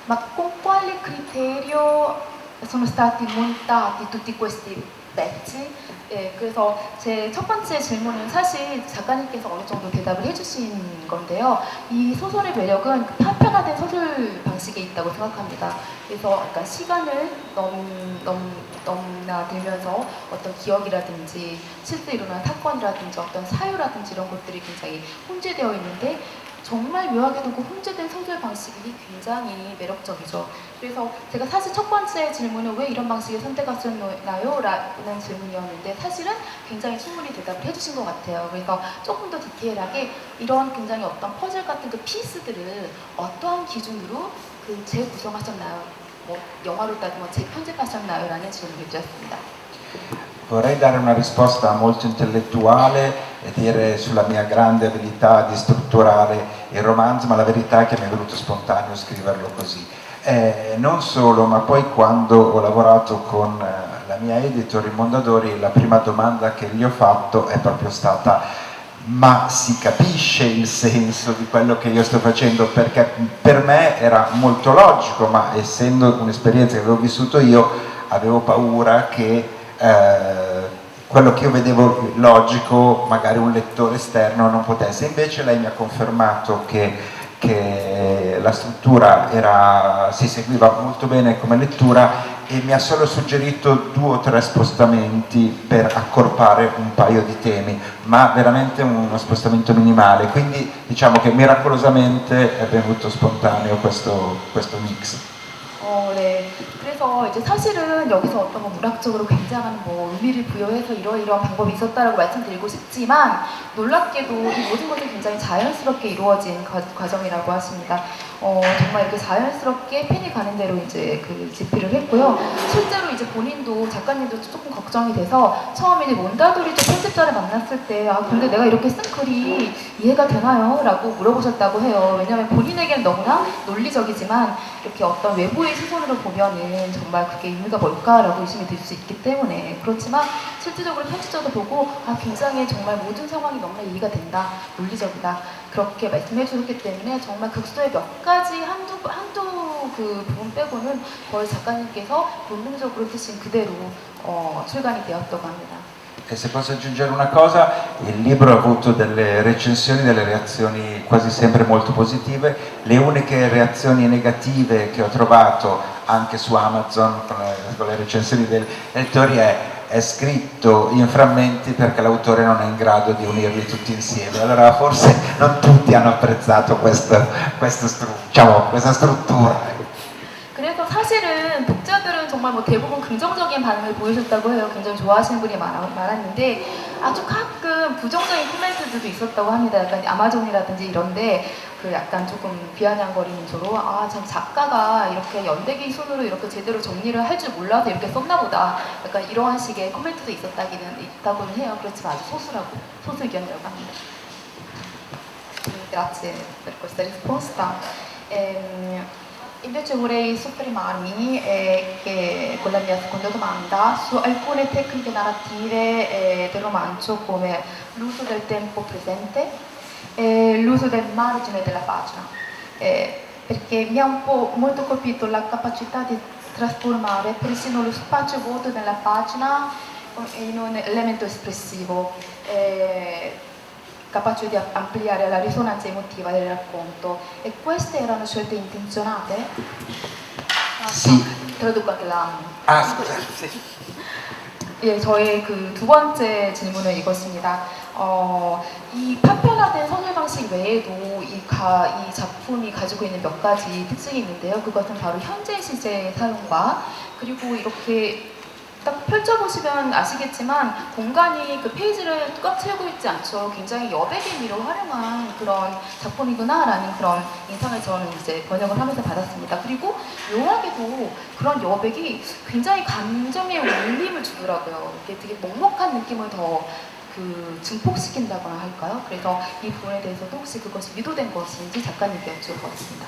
[SPEAKER 5] ma con quale criterio sono stati montati tutti questi pezzi? 그래서 제 첫 번째 질문은 사실 작가님께서 어느 정도 대답을 해주신 건데요. 이 소설의 매력은 파편화된 소설 방식에 있다고 생각합니다. 그래서 약간 시간을 넘나들면서 어떤 기억이라든지 실제 일어난 사건이라든지 어떤 사유라든지 이런 것들이 굉장히 혼재되어 있는데 정말 묘하게도 그 혼재된 소설 방식이 굉장히 매력적이죠. 그래서 제가 사실 첫 번째 질문은 왜 이런 방식을 선택하셨나요? 라는 질문이었는데 사실은 굉장히 충분히 대답을 해주신 것 같아요. 그래서 조금 더 디테일하게 이런 굉장히 어떤 퍼즐 같은 그 피스들을 어떠한 기준으로 그 재구성하셨나요? 뭐 영화로 따지면 재편집하셨나요? 라는 질문을 드렸습니다.
[SPEAKER 3] Vorrei dare una risposta molto intellettuale e dire sulla mia grande abilità di strutturare il romanzo, ma la verità è che mi è venuto spontaneo scriverlo così. Non solo, ma poi quando ho lavorato con la mia editor, il Mondadori, la prima domanda che gli ho fatto è proprio stata: ma si capisce il senso di quello che io sto facendo? Perché per me era molto logico, ma essendo un'esperienza che avevo vissuto io, avevo paura che quello che io vedevo logico magari un lettore esterno non potesse. Invece lei mi ha confermato che la struttura si seguiva molto bene come lettura e mi ha solo suggerito 2 o 3 spostamenti per accorpare un paio di temi, ma veramente uno spostamento minimale, quindi diciamo che miracolosamente è venuto spontaneo questo mix.
[SPEAKER 5] 네. 그래서 이제 사실은 여기서 어떤 뭐 문학적으로 굉장한 뭐 의미를 부여해서 이러이러한 방법이 있었다라고 말씀드리고 싶지만 놀랍게도 이 모든 것이 굉장히 자연스럽게 이루어진 과정이라고 하십니다. 정말 이렇게 자연스럽게 펜이 가는 대로 이제 그 집필을 했고요. 실제로 이제 본인도 작가님도 조금 걱정이 돼서 처음에 이제 몬다도리 쪽 편집자를 만났을 때 근데 내가 이렇게 쓴 글이 이해가 되나요? 라고 물어보셨다고 해요. 왜냐하면 본인에게는 너무나 논리적이지만 이렇게 어떤 외부의 시선으로 보면은 정말 그게 의미가 뭘까라고 의심이 들 수 있기 때문에 그렇지만 실질적으로 편집자도 보고 굉장히 정말 모든 상황이 너무나 이해가 된다, 논리적이다 그렇게 말씀해 주셨기 때문에 정말 극소의 몇 가지 한두 그 부분 빼고는 거의 작가님께서 본능적으로 쓰신 그대로 출간이 되었다고 합니다.
[SPEAKER 3] E se posso aggiungere una cosa, il libro ha avuto delle recensioni, delle reazioni quasi sempre molto positive. Le uniche reazioni negative che ho trovato anche su Amazon con le recensioni dei lettori è scritto in frammenti perché l'autore non è in grado di unirli tutti insieme. Allora forse non tutti hanno apprezzato questa struttura.
[SPEAKER 5] 그래서 사실은 독자들은 정말 뭐 대부분 긍정적인 반응을 보여줬다고 해요. 굉장히 좋아하시는 분이 많았는데 아주 가끔 부정적인 코멘트들도 있었다고 합니다. 약간 아마존이라든지 이런데 그 약간 조금 비아냥거리는 저로 참 작가가 이렇게 연대기 순으로 이렇게 제대로 정리를 할 줄 몰라서 이렇게 썼나 보다. 약간 이러한 식의 코멘트도 있다고는 해요. 그렇지만 아주 소수 의견이라고 합니다. Grazie per questa risposta. Invece vorrei soffermarmi con la mia seconda domanda su alcune tecniche narrative del romanzo come l'uso del tempo presente e l'uso del margine della pagina, perché mi ha molto colpito la capacità di trasformare persino lo spazio vuoto nella pagina in un elemento espressivo. Capace di ampliare la risonanza emotiva del racconto. E queste erano scelte intenzionate?
[SPEAKER 3] Sì.
[SPEAKER 5] traduco anche la...
[SPEAKER 3] Scusa, sì.
[SPEAKER 5] 예, 저의 그 두 번째 질문은 이것입니다. 이 파편화된 소설 방식 외에도 이 작품이 가지고 있는 몇 가지 특징이 있는데요. 그것은 바로 현재 시제의 사용과 그리고 이렇게 딱 펼쳐보시면 아시겠지만 공간이 그 페이지를 꽉 채우고 있지 않죠. 굉장히 여백의 미를 활용한 그런 작품이구나라는 그런 인상을 저는 이제 번역을 하면서 받았습니다. 그리고 묘하게도 그런 여백이 굉장히 감정의 울림을 주더라고요. 이게 되게 먹먹한 느낌을 더 그 증폭시킨다거나 할까요? 그래서 이 부분에 대해서도 혹시 그것이 유도된 것인지 작가님께 여쭤보겠습니다.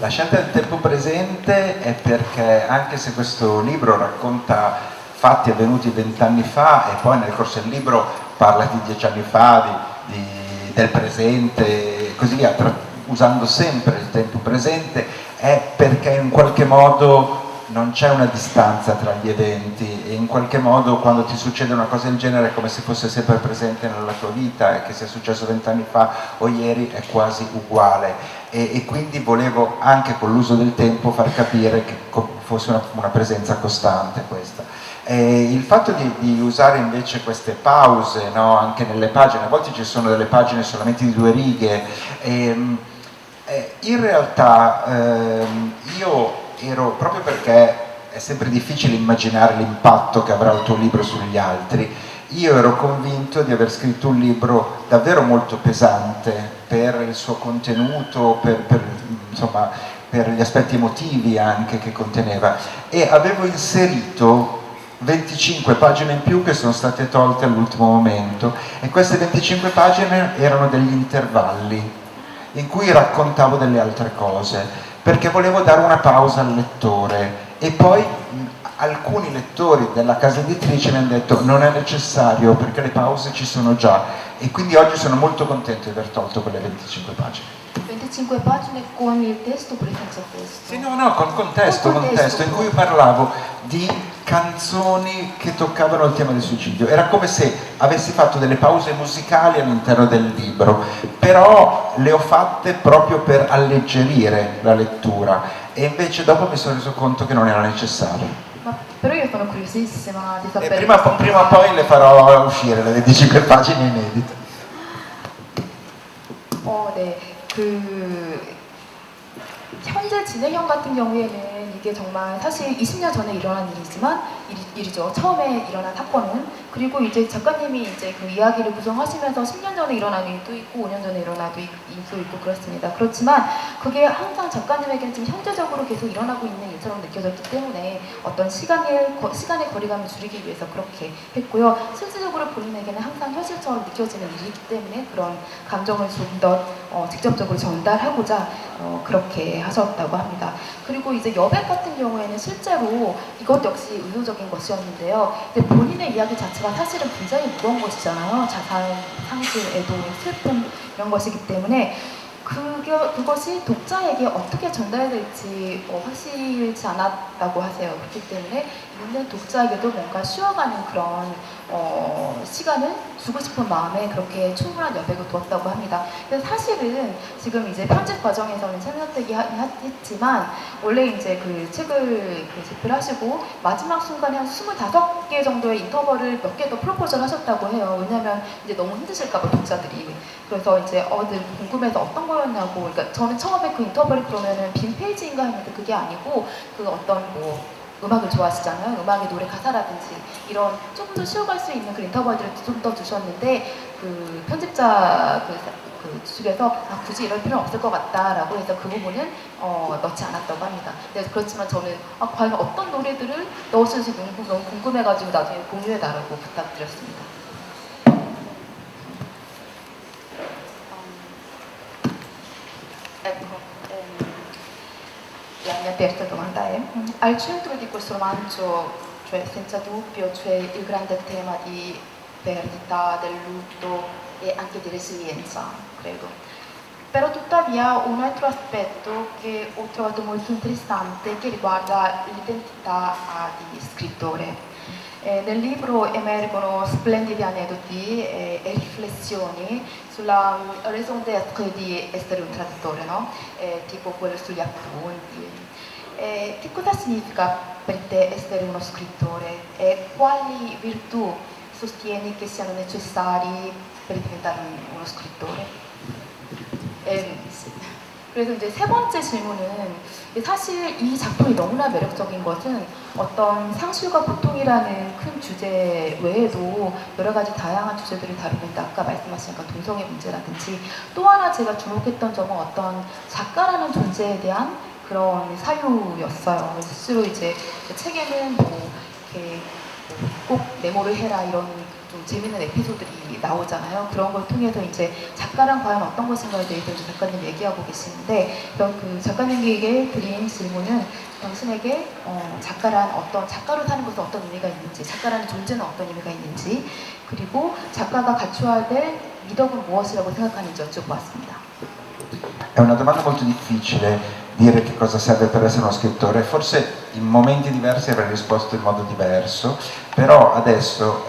[SPEAKER 3] La scelta del tempo presente è perché anche se questo libro racconta fatti avvenuti 20 anni fa e poi nel corso del libro parla di 10 anni fa, del presente e così via, usando sempre il tempo presente, è perché in qualche modo non c'è una distanza tra gli eventi e in qualche modo quando ti succede una cosa del genere è come se fosse sempre presente nella tua vita e che sia successo 20 anni fa o ieri è quasi uguale e quindi volevo anche con l'uso del tempo far capire che fosse una presenza costante questa. Il fatto di usare invece queste pause, no, anche nelle pagine, a volte ci sono delle pagine solamente di 2 righe, in realtà io ero, proprio perché è sempre difficile immaginare l'impatto che avrà il tuo libro sugli altri, io ero convinto di aver scritto un libro davvero molto pesante per il suo contenuto, insomma, per gli aspetti emotivi anche che conteneva e avevo inserito 25 pagine in più che sono state tolte all'ultimo momento e queste 25 pagine erano degli intervalli in cui raccontavo delle altre cose perché volevo dare una pausa al lettore e poi alcuni lettori della casa editrice mi hanno detto non è necessario perché le pause ci sono già e quindi oggi sono molto contento di aver tolto quelle 25 pagine.
[SPEAKER 5] 25 pagine con il testo oppure senza testo?
[SPEAKER 3] Sì, no, col contesto in cui parlavo di canzoni che toccavano il tema del suicidio. Era come se avessi fatto delle pause musicali all'interno del libro, però le ho fatte proprio per alleggerire la lettura e invece dopo mi sono reso conto che non era necessario.
[SPEAKER 5] Ma però io sono curiosissima di
[SPEAKER 3] E
[SPEAKER 5] sapere.
[SPEAKER 3] prima o poi le farò uscire le 25 pagine inedite.
[SPEAKER 5] 네. 현재 진행형 같은 경우에는 이게 정말 사실 20년 전에 일어난 일이죠. 처음에 일어난 사건은. 그리고 이제 작가님이 이제 그 이야기를 구성하시면서 10년 전에 일어난 일도 있고 5년 전에 일어난 일도 있고 그렇습니다. 그렇지만 그게 항상 작가님에게는 지금 현재적으로 계속 일어나고 있는 일처럼 느껴졌기 때문에 어떤 시간의 거리감을 줄이기 위해서 그렇게 했고요. 실질적으로 본인에게는 항상 현실처럼 느껴지는 일이기 때문에 그런 감정을 좀 더 직접적으로 전달하고자 그렇게 하셨다고 합니다. 그리고 이제 여백 같은 경우에는 실제로 이것 역시 의도적인 것이었는데요. 근데 본인의 이야기 자체가 사실은 굉장히 무거운 것이잖아요. 자살, 상실, 애도, 슬픔 이런 것이기 때문에 그것이 독자에게 어떻게 전달될지 확실치 않았다고 하세요. 그렇기 때문에 읽는 독자에게도 뭔가 쉬어가는 그런 시간을 주고 싶은 마음에 그렇게 충분한 여백을 두었다고 합니다. 그래서 사실은 지금 이제 편집 과정에서는 참여되기 했지만 원래 이제 그 책을 집필하시고 마지막 순간에 한 25개 정도의 인터벌을 몇 개 더 프로포즈를 하셨다고 해요. 왜냐면 이제 너무 힘드실까봐 독자들이. 그래서 이제 늘 궁금해서 어떤 거였냐고. 그러니까 저는 처음에 그 인터벌이 그러면은 빈 페이지인가 했는데 그게 아니고 그 어떤 음악을 좋아하시잖아요. 음악의 노래 가사라든지 이런 조금 더 쉬어갈 수 있는 그 인터벌들을 좀 더 주셨는데 그 편집자 그 측에서 굳이 이럴 필요는 없을 것 같다라고 해서 그 부분은 넣지 않았다고 합니다. 네, 그렇지만 저는 과연 어떤 노래들을 넣으실지 너무 궁금해가지고 나중에 공유해달라고 부탁드렸습니다. La mia terza domanda è, al centro di questo romanzo, cioè senza dubbio, c'è il grande tema di perdita, del lutto e anche di resilienza, credo. Però tuttavia un altro aspetto che ho trovato molto interessante che riguarda l'identità di scrittore. Nel libro emergono splendidi aneddoti e riflessioni sulla raison d'être di essere un traduttore, no? Tipo quello sugli appunti. Che cosa significa per te essere uno scrittore e quali virtù sostieni che siano necessari per diventare uno scrittore? 그래서 이제 세 번째 질문은 사실 이 작품이 너무나 매력적인 것은 어떤 상실과 고통이라는 큰 주제 외에도 여러 가지 다양한 주제들을 다루는데 아까 말씀하신 동성애 문제라든지 또 하나 제가 주목했던 점은 어떤 작가라는 존재에 대한 그런 사유였어요. 스스로 이제 책에는 뭐 이렇게 꼭 메모를 해라 이런 좀 재밌는 에피소드들이 나오잖아요. 그런 걸 통해서 이제 작가란 과연 어떤 것인가에 대해서 이제 작가님 얘기하고 계시는데 그 작가님에게 드린 질문은 당신에게 작가란 어떤 작가로 사는 것은 어떤 의미가 있는지, 작가라는 존재는 어떤 의미가 있는지, 그리고 작가가 갖춰야 될 미덕은 무엇이라고 생각하는지 여쭤보았습니다.
[SPEAKER 3] È una domanda molto difficile dire che cosa serve per essere uno scrittore, forse in momenti diversi avrei risposto in modo diverso, però adesso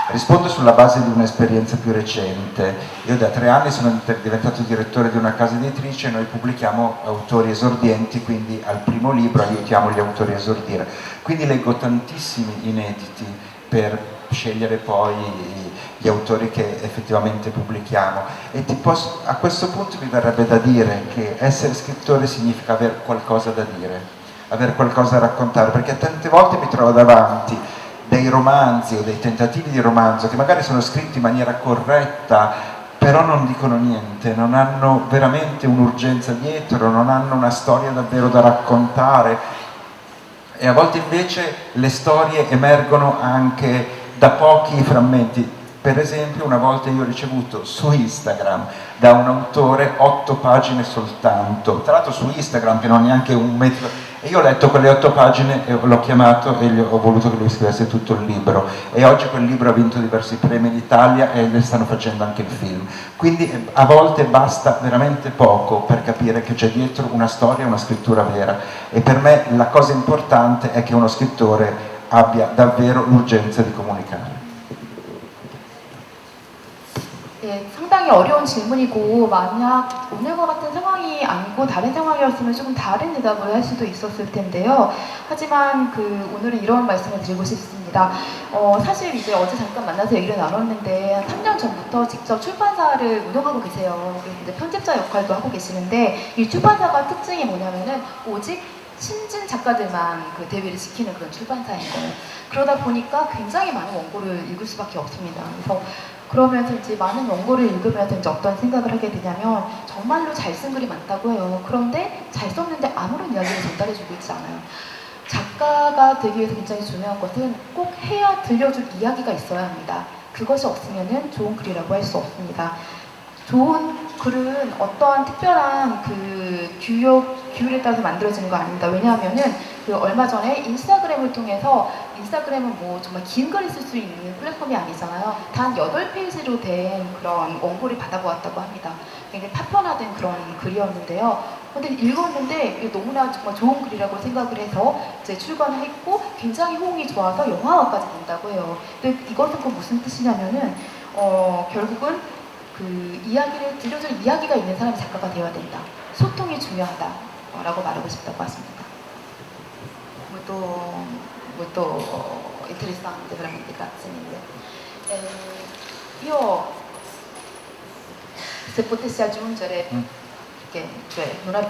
[SPEAKER 3] rispondo sulla base di un'esperienza più recente. Io da 3 anni sono diventato direttore di una casa editrice e noi pubblichiamo autori esordienti, quindi al primo libro aiutiamo gli autori a esordire. Quindi leggo tantissimi inediti per scegliere poi gli autori che effettivamente pubblichiamo e a questo punto mi verrebbe da dire che essere scrittore significa avere qualcosa da dire, avere qualcosa da raccontare, perché tante volte mi trovo davanti dei romanzi o dei tentativi di romanzo che magari sono scritti in maniera corretta però non dicono niente, non hanno veramente un'urgenza dietro, non hanno una storia davvero da raccontare e a volte invece le storie emergono anche da pochi frammenti. Per esempio una volta io ho ricevuto su Instagram da un autore 8 pagine soltanto, tra l'altro su Instagram che non è neanche un mezzo, e io ho letto quelle 8 pagine e l'ho chiamato e ho voluto che lui scrivesse tutto il libro e oggi quel libro ha vinto diversi premi in Italia e ne stanno facendo anche il film. Quindi a volte basta veramente poco per capire che c'è dietro una storia, una scrittura vera e per me la cosa importante è che uno scrittore abbia davvero l'urgenza di comunicare.
[SPEAKER 5] 상당히 어려운 질문이고 만약 오늘과 같은 상황이 아니고 다른 상황이었으면 조금 다른 대답을 할 수도 있었을 텐데요. 하지만 오늘은 이런 말씀을 드리고 싶습니다. 사실 이제 어제 잠깐 만나서 얘기를 나눴는데 한 3년 전부터 직접 출판사를 운영하고 계세요. 그래서 이제 편집자 역할도 하고 계시는데 이 출판사가 특징이 뭐냐면은 오직 신진 작가들만 데뷔를 시키는 그런 출판사인 거예요. 그러다 보니까 굉장히 많은 원고를 읽을 수밖에 없습니다. 그래서 그러면서 이제 많은 원고를 읽으면서 이제 어떤 생각을 하게 되냐면 정말로 잘 쓴 글이 많다고 해요. 그런데 잘 썼는데 아무런 이야기를 전달해주고 있지 않아요. 작가가 되기 위해서 굉장히 중요한 것은 꼭 해야 들려줄 이야기가 있어야 합니다. 그것이 없으면은 좋은 글이라고 할 수 없습니다. 좋은 글은 어떠한 특별한 규율에 따라서 만들어지는 거 아닙니다. 왜냐하면은 얼마 전에 인스타그램을 통해서 인스타그램은 뭐 정말 긴 글을 쓸 수 있는 플랫폼이 아니잖아요. 단 8페이지로 된 그런 원고를 받아보았다고 합니다. 굉장히 파편화된 그런 글이었는데요. 근데 읽었는데 너무나 정말 좋은 글이라고 생각을 해서 이제 출간을 했고 굉장히 호응이 좋아서 영화화까지 된다고 해요. 근데 이것은 무슨 뜻이냐면은 결국은 이야기를 들려줄 이야기가 있는 사람이 작가가 되어야 된다. 소통이 중요하다라고 말하고 싶다고 하십니다. molto interessante, veramente grazie mille. Io se potessi aggiungere, perché non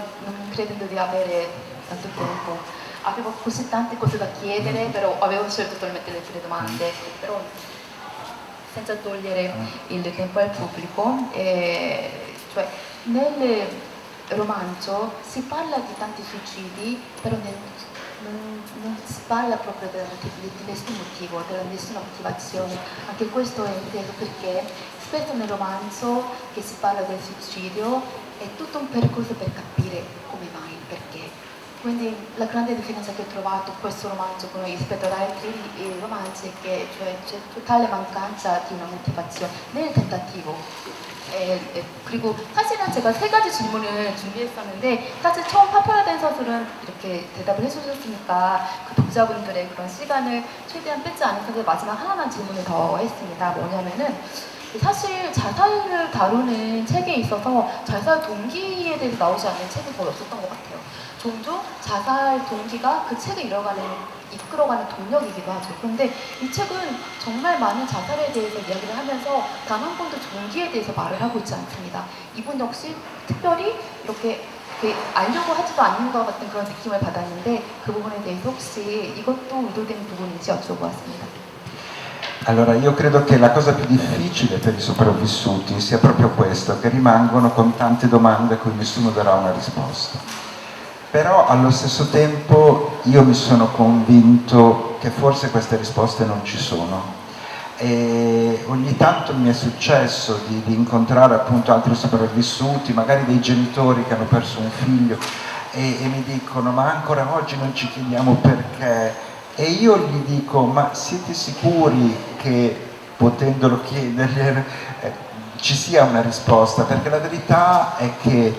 [SPEAKER 5] credendo di avere tanto tempo, avevo così tante cose da chiedere, però avevo scelto solamente le domande, però senza togliere il tempo al pubblico, cioè nel romanzo si parla di tanti suicidi, però non si parla proprio di nessun motivo, della nessuna motivazione. Anche questo è inteso perché spesso nel romanzo che si parla del suicidio è tutto un percorso per capire come mai, perché. Quindi la grande differenza che ho trovato in questo romanzo rispetto ad altri romanzi è che c'è totale mancanza di una motivazione nel tentativo. 그리고 사실은 제가 3가지 질문을 준비했었는데 사실 처음 파편화된 서술은 이렇게 대답을 해주셨으니까 독자분들의 그런 시간을 최대한 뺏지 않으면서 마지막 하나만 질문을 더 했습니다. 뭐냐면은 사실 자살을 다루는 책에 있어서 자살 동기에 대해서 나오지 않는 책이 거의 없었던 것 같아요. 종종 자살 동기가 그 책을 읽어가는 이끌어가는 동력이기도 하죠. 그런데 이 책은 정말 많은 자살에 대해서 이야기를 하면서 단 한 번도 종기에 대해서 말을 하고 있지 않습니다. 이분 역시 특별히 이렇게 알려고 하지도 않는 것 같은 그런 느낌을 받았는데 그 부분에 대해서 혹시 이것도 의도된 부분인지 여쭤보았습니다.
[SPEAKER 3] Allora, io credo che la cosa più difficile per i sopravvissuti sia proprio questo, che rimangono con tante domande a cui nessuno darà una risposta. Però allo stesso tempo io mi sono convinto che forse queste risposte non ci sono. E ogni tanto mi è successo di incontrare appunto altri sopravvissuti, magari dei genitori che hanno perso un figlio e mi dicono ma ancora oggi non ci chiediamo perché, e io gli dico ma siete sicuri che potendolo chiedere ci sia una risposta? Perché la verità è che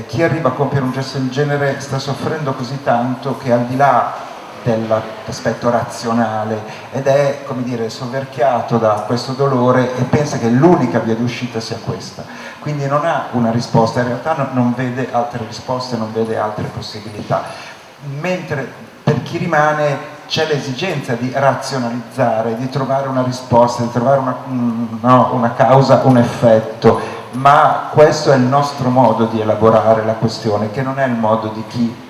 [SPEAKER 3] chi arriva a compiere un gesto del genere sta soffrendo così tanto che al di là dell'aspetto razionale ed è, come dire, soverchiato da questo dolore e pensa che l'unica via d'uscita sia questa. Quindi non ha una risposta, in realtà non vede altre risposte, non vede altre possibilità. Mentre per chi rimane c'è l'esigenza di razionalizzare, di trovare una risposta, di trovare una causa, un effetto, ma questo è il nostro modo di elaborare la questione, che non è il modo di chi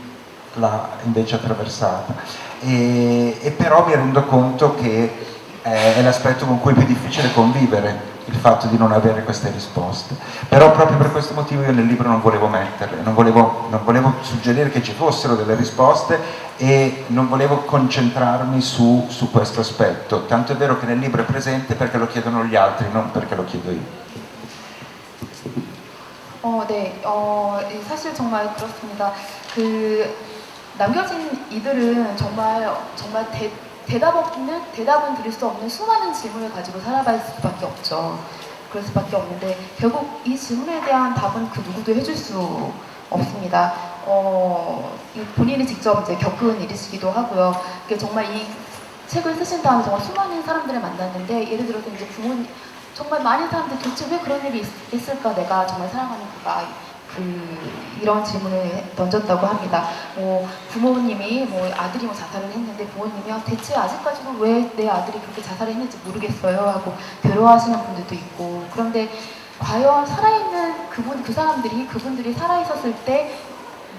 [SPEAKER 3] l'ha invece attraversata, e però mi rendo conto che è l'aspetto con cui è più difficile convivere, il fatto di non avere queste risposte. Però proprio per questo motivo io nel libro non volevo metterle, non volevo suggerire che ci fossero delle risposte e non volevo concentrarmi su questo aspetto, tanto è vero che nel libro è presente perché lo chiedono gli altri, non perché lo chiedo io.
[SPEAKER 5] 네, 사실 정말 그렇습니다. 남겨진 이들은 정말 대답은 드릴 수 없는 수많은 질문을 가지고 살아갈 수밖에 없죠. 그럴 수밖에 없는데 결국 이 질문에 대한 답은 그 누구도 해줄 수 없습니다. 본인이 직접 이제 겪은 일이시기도 하고요. 정말 이 책을 쓰신 다음에 정말 수많은 사람들을 만났는데 예를 들어서 이제 부모님 정말 많은 사람들이 도대체 왜 그런 일이 있을까 내가 정말 사랑하는 그가 이런 질문을 던졌다고 합니다. 부모님이 아들이 자살을 했는데 부모님이 대체 아직까지도 왜 내 아들이 그렇게 자살을 했는지 모르겠어요 하고 괴로워하시는 분들도 있고, 그런데 과연 살아있는 그분들이 살아있었을 때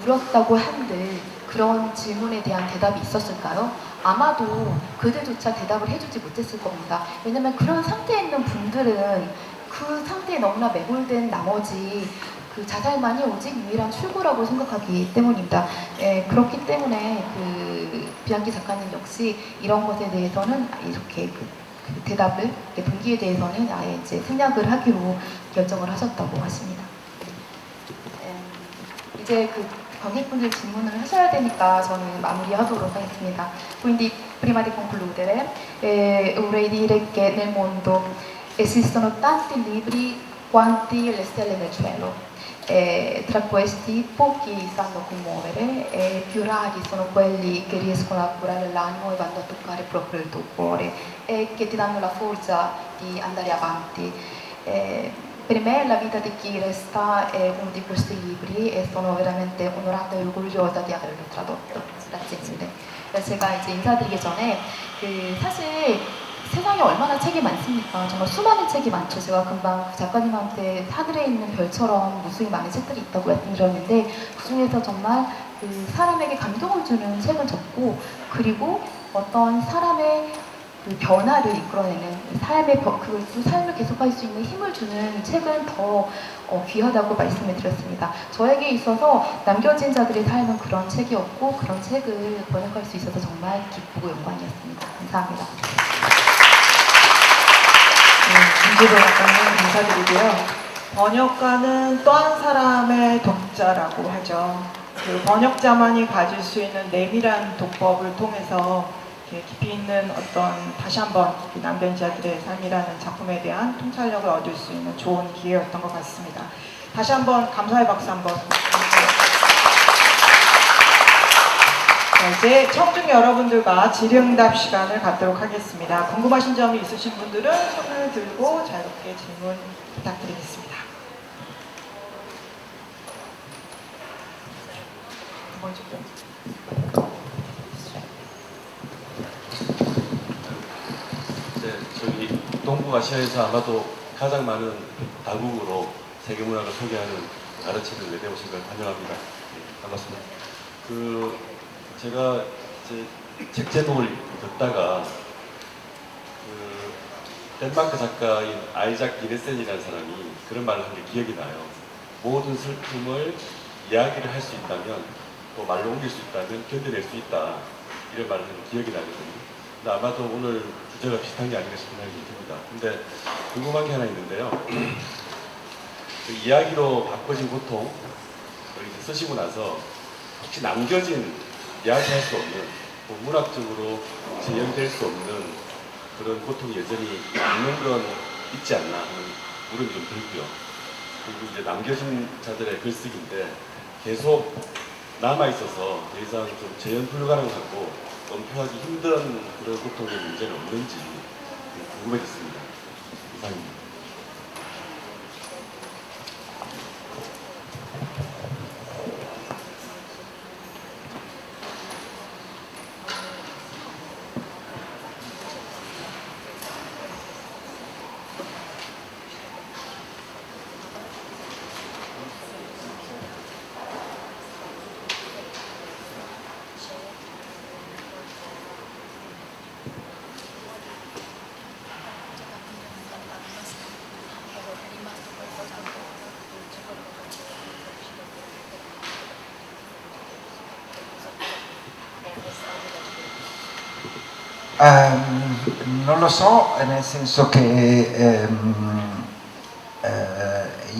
[SPEAKER 5] 물었다고 한들 그런 질문에 대한 대답이 있었을까요? 아마도 그들조차 대답을 해주지 못했을 겁니다. 왜냐면 그런 상태에 있는 분들은 그 상태에 너무나 매몰된 나머지 그 자살만이 오직 유일한 출구라고 생각하기 때문입니다. 그렇기 때문에 비앙키 작가님 역시 이런 것에 대해서는 이렇게 대답을 동기에 대해서는 아예 이제 생략을 하기로 결정을 하셨다고 하십니다. 이제 관객분들 질문을 하셔야 되니까 저는 마무리하도록 하겠습니다. Quindi prima di concludere vorrei dire che nel mondo esistono tanti libri quanti le stelle nel cielo. Tra questi pochi sanno commuovere e più rari sono quelli che riescono a curare l'animo e vanno a toccare proprio il tuo cuore e che ti danno la forza di andare avanti. Per me la vita di chi resta è uno di questi libri e sono veramente onorata e orgogliosa di averlo tradotto. Grazie mille. 제가 이제 인사드리기 전에 사실 세상에 얼마나 책이 많습니까? 정말 수많은 책이 많죠. 제가 금방 작가님한테 하늘에 있는 별처럼 무수히 많은 책들이 있다고 말씀드렸는데 그 중에서 정말 사람에게 감동을 주는 책은 적고, 그리고 어떤 사람의 변화를 이끌어내는 삶을 계속할 수 있는 힘을 주는 책은 더 귀하다고 말씀을 드렸습니다. 저에게 있어서 남겨진 자들의 삶은 그런 책이었고 그런 책을 번역할 수 있어서 정말 기쁘고 영광이었습니다. 감사합니다.
[SPEAKER 1] 김주로 작가님 감사드리고요. 번역가는 또 한 사람의 독자라고 하죠. 번역자만이 가질 수 있는 내밀한 독법을 통해서 깊이 있는 어떤 다시 한번 남겨진 자들의 삶이라는 작품에 대한 통찰력을 얻을 수 있는 좋은 기회였던 것 같습니다. 다시 한번 감사의 박수 한번. 자, 이제 청중 여러분들과 질의응답 시간을 갖도록 하겠습니다. 궁금하신 점이 있으신 분들은 손을 들고 자유롭게 질문 부탁드리겠습니다. 두 번째 분.
[SPEAKER 6] 동북아시아에서 아마도 가장 많은 다국으로 세계문학을 소개하는 가르치는 외대 오신 걸 환영합니다. 네, 반갑습니다. 제가 이제 책 제목을 듣다가 덴마크 작가인 아이작 기네센이라는 사람이 그런 말을 한 게 기억이 나요. 모든 슬픔을 이야기를 할 수 있다면, 또 말로 옮길 수 있다면 견뎌낼 수 있다. 이런 말을 한 게 기억이 나거든요. 근데 아마도 오늘 주제가 비슷한 게 아닌가 싶은 생각이 듭니다. 근데 궁금한 게 하나 있는데요. 그 이야기로 바꿔진 고통을 이제 쓰시고 나서 혹시 남겨진 이야기할 수 없는, 또 문학적으로 재현될 수 없는 그런 고통이 여전히 있는 건 있지 않나 하는 물음이 좀 들고요. 그리고 이제 남겨진 자들의 글쓰기인데 계속 남아있어서 더 이상 좀 재현 불가능하고 엄표하기 힘든 그런 고통의 문제는 없는지 궁금해졌습니다. 이상입니다.
[SPEAKER 3] Non lo so, nel senso che è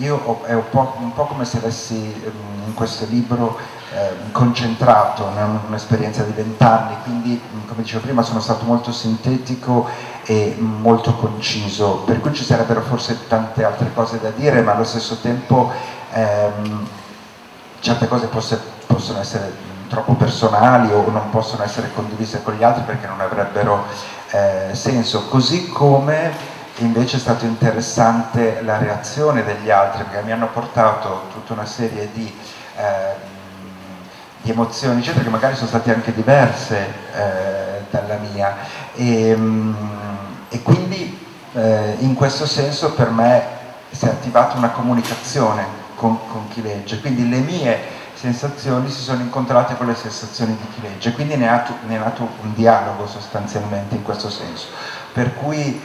[SPEAKER 3] un po' come se avessi in questo libro concentrato un'esperienza di 20 anni, quindi come dicevo prima sono stato molto sintetico e molto conciso, per cui ci sarebbero forse tante altre cose da dire, ma allo stesso tempo certe cose possono essere troppo personali o non possono essere condivise con gli altri perché non avrebbero senso, così come invece è stato interessante la reazione degli altri, perché mi hanno portato tutta una serie di emozioni, eccetera, che magari sono state anche diverse dalla mia, e quindi in questo senso per me si è attivata una comunicazione con chi legge, quindi le mie sensazioni si sono incontrate con le sensazioni di chi legge, quindi ne è nato un dialogo sostanzialmente in questo senso, per cui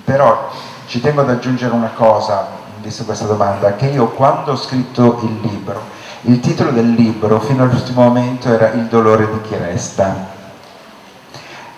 [SPEAKER 3] però ci tengo ad aggiungere una cosa, visto questa domanda, che io quando ho scritto il libro, il titolo del libro fino all'ultimo momento era Il dolore di chi resta,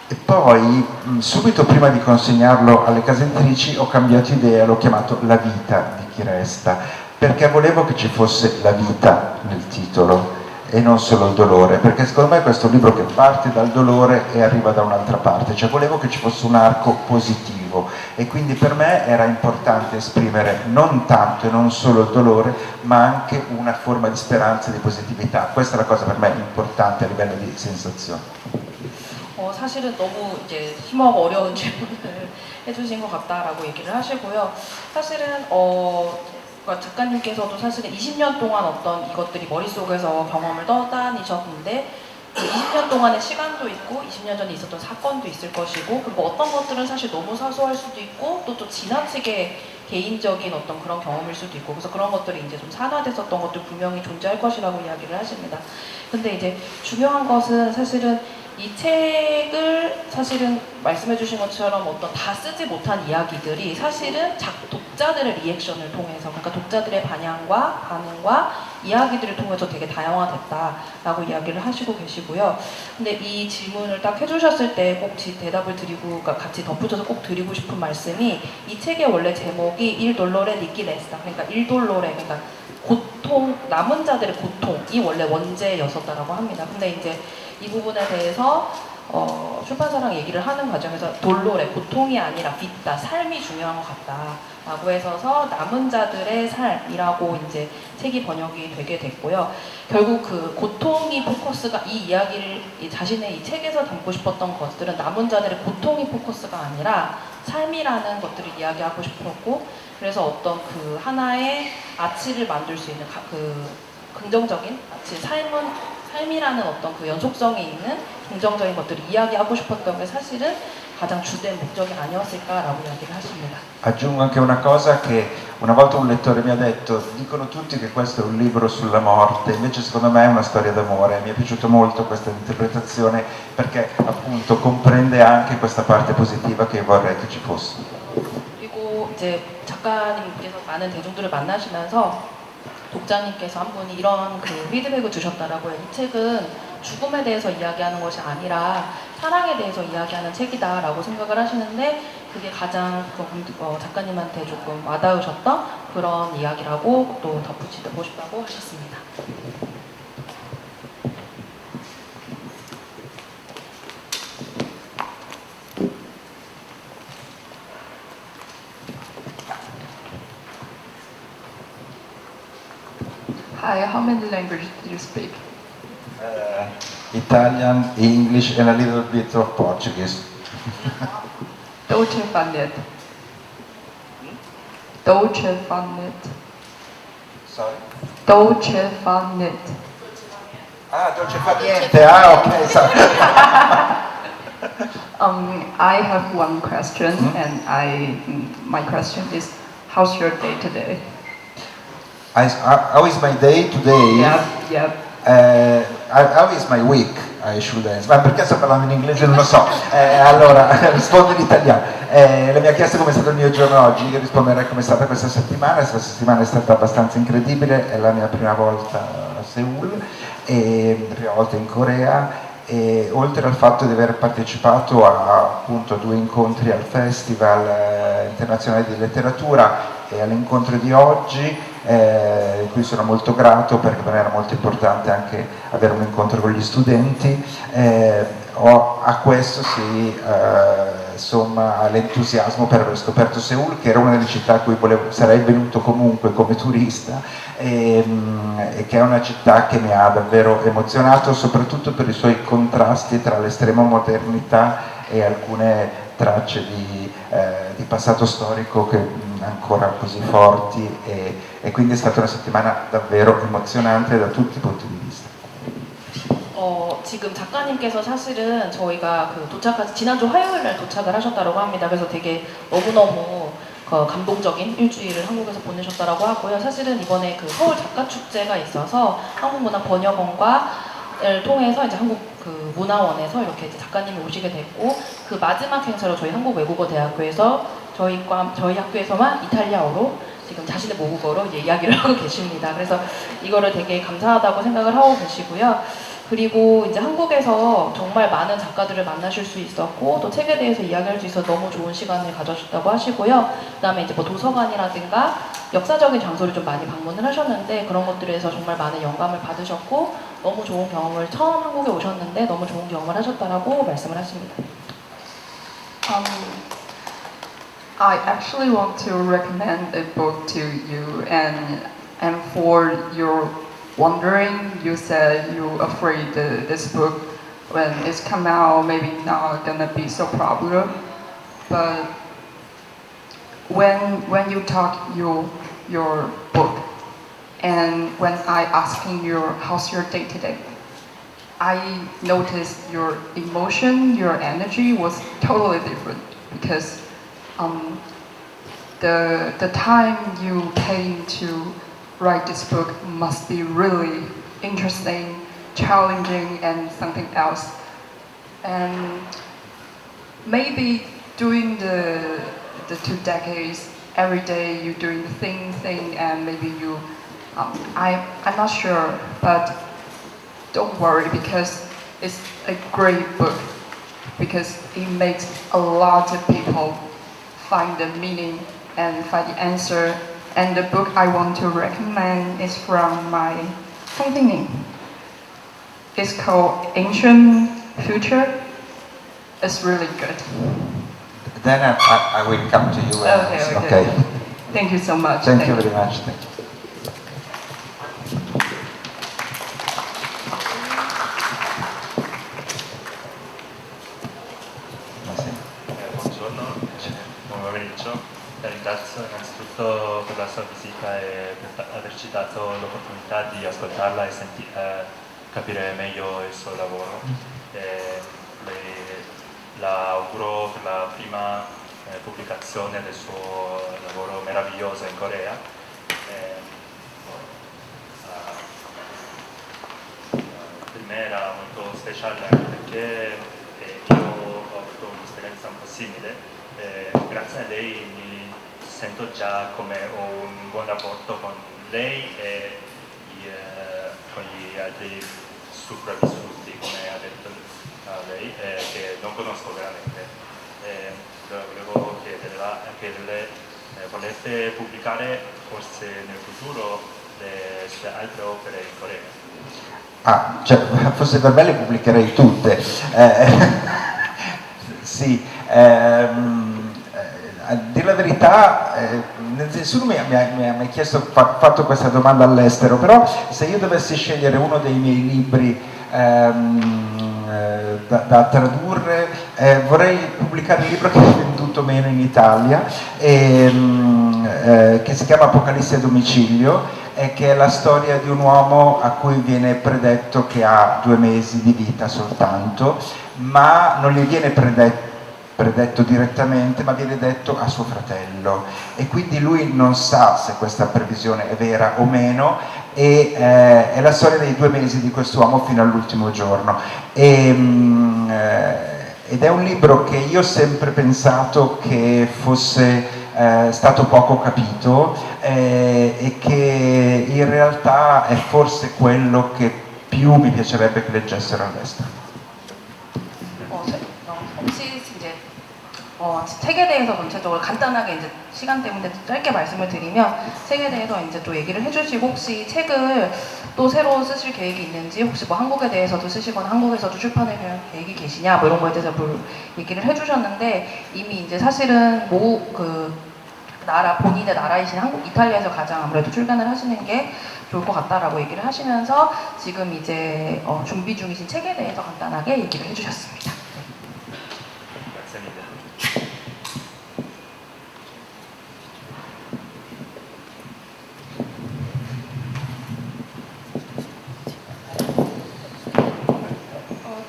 [SPEAKER 3] e poi subito prima di consegnarlo alle case editrici ho cambiato idea, l'ho chiamato La vita di chi resta, perché volevo che ci fosse la vita nel titolo e non solo il dolore, perché secondo me questo è un libro che parte dal dolore e arriva da un'altra parte, cioè volevo che ci fosse un arco positivo e quindi per me era importante esprimere non tanto e non solo il dolore, ma anche una forma di speranza e di positività. Questa è la cosa per me importante a livello di sensazione.
[SPEAKER 4] 사실은 너무 이제 심하고 어려운 질문을 해주신 것 같다라고 얘기를 하시고요. 사실은 그러니까 작가님께서도 사실은 20년 동안 어떤 이것들이 머릿속에서 경험을 떠다니셨는데 20년 동안의 시간도 있고 20년 전에 있었던 사건도 있을 것이고 그리고 어떤 것들은 사실 너무 사소할 수도 있고 또 지나치게 개인적인 어떤 그런 경험일 수도 있고 그래서 그런 것들이 이제 좀 산화됐었던 것도 분명히 존재할 것이라고 이야기를 하십니다. 근데 이제 중요한 것은 사실은 이 책을 사실은 말씀해 주신 것처럼 어떤 다 쓰지 못한 이야기들이 사실은 독자들의 리액션을 통해서 그러니까 독자들의 반응과 이야기들을 통해서 되게 다양화됐다라고 이야기를 하시고 계시고요. 근데 이 질문을 딱 해주셨을 때 꼭 대답을 드리고 그러니까 같이 덧붙여서 꼭 드리고 싶은 말씀이 이 책의 원래 제목이 Il dolore di chi resta 그러니까 Il dolore 그러니까 고통 남은 자들의 고통이 원래 원제였었다라고 합니다. 근데 이제 이 부분에 대해서 출판사랑 얘기를 하는 과정에서 돌로레 고통이 아니라 빗다 삶이 중요한 것 같다라고 해서 남은 자들의 삶이라고 이제 책이 번역이 되게 됐고요. 결국 그 고통이 포커스가 이 이야기를 자신의 이 책에서 담고 싶었던 것들은 남은 자들의 고통이 포커스가 아니라 삶이라는 것들을 이야기하고 싶었고 그래서 어떤 그 하나의 아치를 만들 수 있는 그 긍정적인 아치 삶이라는 어떤 그 연속성이 있는 긍정적인 것들을 이야기하고 싶었던 게 사실은 가장 주된 목적이 아니었을까라고 이야기를 하십니다.
[SPEAKER 3] Aggiungo anche una cosa che una volta un lettore mi ha detto, dicono tutti che questo è un libro sulla morte, invece secondo me è una storia d'amore, mi è piaciuto molto questa interpretazione perché appunto comprende anche questa parte positiva che vorrei che ci fosse.
[SPEAKER 4] 그리고 이제 작가님께서 많은 대중들을 만나시면서 독자님께서 한 분이 이런 그 피드백을 주셨다라고요. 이 책은 죽음에 대해서 이야기하는 것이 아니라 사랑에 대해서 이야기하는 책이다라고 생각을 하시는데 그게 가장 작가님한테 조금 와닿으셨던 그런 이야기라고 또 덧붙이고 싶다고 하셨습니다.
[SPEAKER 5] Hi, how many languages do you speak?
[SPEAKER 3] Italian, English and a little bit of Portuguese.
[SPEAKER 5] Dolce Fanet. Dolce Fanet.
[SPEAKER 3] Sorry?
[SPEAKER 5] Dolce Fanet.
[SPEAKER 3] Ah, dolce fa niente, ah ok, sorry.
[SPEAKER 5] I have one question, and my question is, how's your day today?
[SPEAKER 3] How is my day today?
[SPEAKER 5] Yep.
[SPEAKER 3] How is my week? I should answer. Ma perché sto parlando in inglese? Non lo so. Allora, rispondo in italiano. Lei mi ha chiesto come è stato il mio giorno oggi, io risponderei come è stata questa settimana. Questa settimana è stata abbastanza incredibile, è la mia prima volta a Seoul, e la prima volta in Corea. E oltre al fatto di aver partecipato a appunto 2 incontri al Festival internazionale di letteratura e all'incontro di oggi, di cui sono molto grato perché per me era molto importante anche avere un incontro con gli studenti, a questo si somma l'entusiasmo per aver scoperto Seoul, che era una delle città a cui sarei venuto comunque come turista, e che è una città che mi ha davvero emozionato, soprattutto per i suoi contrasti tra l'estrema modernità e alcune tracce di passato storico che ancora così forti, e quindi è stata una settimana davvero emozionante da tutti i punti di vista.
[SPEAKER 4] 지금 작가님께서 사실은 저희가 지난주 화요일 날 도착을 하셨다고 합니다. 그래서 되게 너무너무 감동적인 일주일을 한국에서 보내셨다고 하고요. 사실은 이번에 그 서울 작가축제가 있어서 한국문화번역원과를 통해서 이제 한국 그 문화원에서 이렇게 이제 작가님이 오시게 됐고, 그 마지막 행사로 저희 한국외국어대학교에서 저희 학교에서만 이탈리아어로 지금 자신의 모국어로 이제 이야기를 하고 계십니다. 그래서 이거를 되게 감사하다고 생각을 하고 계시고요. 그리고 이제 한국에서 정말 많은 작가들을 만나실 수 있었고 또 책에 대해서 이야기할 수 있어서 너무 좋은 시간을 가져셨다고 하시고요. 그다음에 이제 뭐 도서관이라든가 역사적인 장소를 좀 많이 방문을 하셨는데 그런 것들에서 정말 많은 영감을 받으셨고 너무 좋은 경험을 처음 한국에 오셨는데 너무 좋은 경험을 하셨다라고 말씀을 하십니다.
[SPEAKER 5] I actually want to recommend a book to you, and for your wondering, you said you're afraid that this book, when it's come out, maybe not gonna be so popular. But when you talk your book, and when I asking you how's your day today, I noticed your emotion, your energy was totally different, because the time you came to write this book must be really interesting, challenging, and something else. And maybe during the 2 decades, every day you're doing the same thing, and maybe you, I'm not sure, but don't worry, because it's a great book, because it makes a lot of people find the meaning and find the answer. And the book I want to recommend is from my painting. It's called Ancient Future. It's really good.
[SPEAKER 3] Then I will come to you.
[SPEAKER 5] Okay. Thank you so much.
[SPEAKER 3] Thank you very much. Thank you.
[SPEAKER 7] Buongiorno, buon pomeriggio. La ringrazio innanzitutto per la sua visita e per averci dato l'opportunità di ascoltarla e capire meglio il suo lavoro. Lei la auguro per la prima pubblicazione del suo lavoro meraviglioso in Corea. Per me era molto speciale anche perché io ho avuto un'esperienza un po' simile. Grazie a lei mi sento già come ho un buon rapporto con lei e con gli altri sopravvissuti, come ha detto lei, che non conosco veramente. Volevo chiederle, volete pubblicare forse nel futuro le sue altre opere in Corea?
[SPEAKER 3] Ah, cioè, forse per me le pubblicherei tutte. Sì, a dire la verità, nessuno mi ha mai fatto questa domanda all'estero, però se io dovessi scegliere uno dei miei libri da tradurre, vorrei pubblicare il libro che è venduto meno in Italia, che si chiama Apocalisse a domicilio, che è la storia di un uomo a cui viene predetto che ha 2 mesi di vita soltanto, ma non gli viene predetto direttamente, ma viene detto a suo fratello, e quindi lui non sa se questa previsione è vera o meno, e è la storia dei 2 mesi di quest'uomo fino all'ultimo giorno. Ed è un libro che io ho sempre pensato che fosse stato poco capito, e che in realtà è forse quello che più mi piacerebbe che leggessero all'estero.
[SPEAKER 4] 혹시 이제 책에 대해서 전체적으로 간단하게 이제 시간 때문에 짧게 말씀을 드리면 책에 대해서 이제 또 얘기를 해주시고, 혹시 책을 또 새로 쓰실 계획이 있는지, 혹시 뭐 한국에 대해서도 쓰시거나 한국에서도 출판을 계획이 계시냐 뭐 이런 거에 대해서 얘기를 해주셨는데, 이미 이제 사실은 본인의 나라이신 이탈리아에서 가장 아무래도 출간을 하시는 게 좋을 것 같다라고 얘기를 하시면서 지금 이제 준비 중이신 책에 대해서 간단하게 얘기를 해주셨습니다.
[SPEAKER 7] Grazie mille.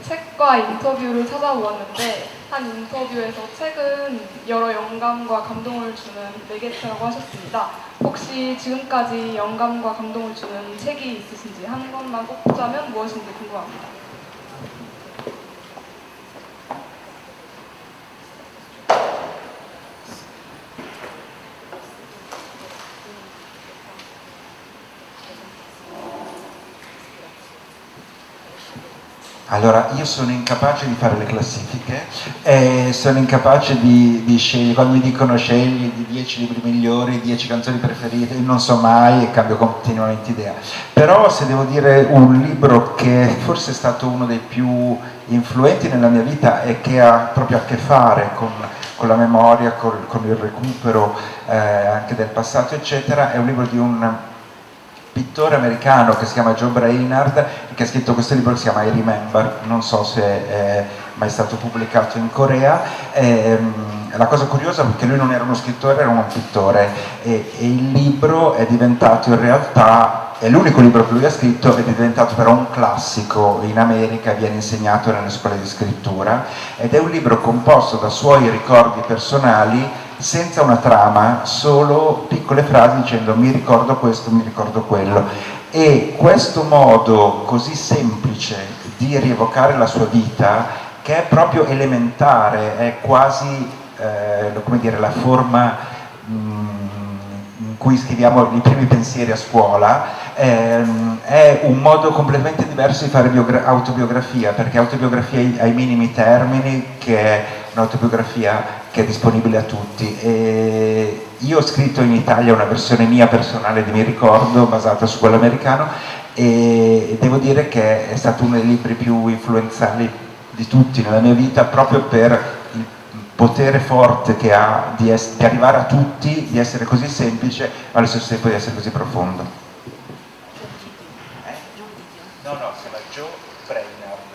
[SPEAKER 8] 책과 인터뷰를 찾아보았는데, 한 인터뷰에서 책은 여러 영감과 감동을 주는 매개체라고 하셨습니다. 혹시 지금까지 영감과 감동을 주는 책이 있으신지 한 것만 꼽자면 무엇인지 궁금합니다.
[SPEAKER 3] Allora, io sono incapace di fare le classifiche, sono incapace di scegliere, quando mi dicono scegli di 10 libri migliori, 10 canzoni preferite, io non so mai e cambio continuamente idea. Però se devo dire un libro che forse è stato uno dei più influenti nella mia vita e che ha proprio a che fare con la memoria, con il recupero anche del passato, eccetera, è un libro di un pittore americano che si chiama Joe Brainard, che ha scritto questo libro che si chiama I Remember, non so se è mai stato pubblicato in Corea. La cosa curiosa è che lui non era uno scrittore, era un pittore, e il libro è diventato in realtà, è l'unico libro che lui ha scritto, è diventato però un classico in America, viene insegnato nelle scuole di scrittura, ed è un libro composto da suoi ricordi personali, senza una trama, solo piccole frasi dicendo mi ricordo questo, mi ricordo quello. E questo modo così semplice di rievocare la sua vita, che è proprio elementare, è quasi come dire, la forma in cui scriviamo i primi pensieri a scuola, è un modo completamente diverso di fare autobiografia, perché autobiografia ai minimi termini, che è un'autobiografia che è disponibile a tutti. E io ho scritto in Italia una versione mia personale di Mi ricordo, basata su quello americano, e devo dire che è stato uno dei libri più influenzali di tutti nella mia vita, proprio per il potere forte che ha di arrivare a tutti, di essere così semplice, ma allo stesso tempo di essere così profondo.
[SPEAKER 7] No, si chiama Joe Brainard.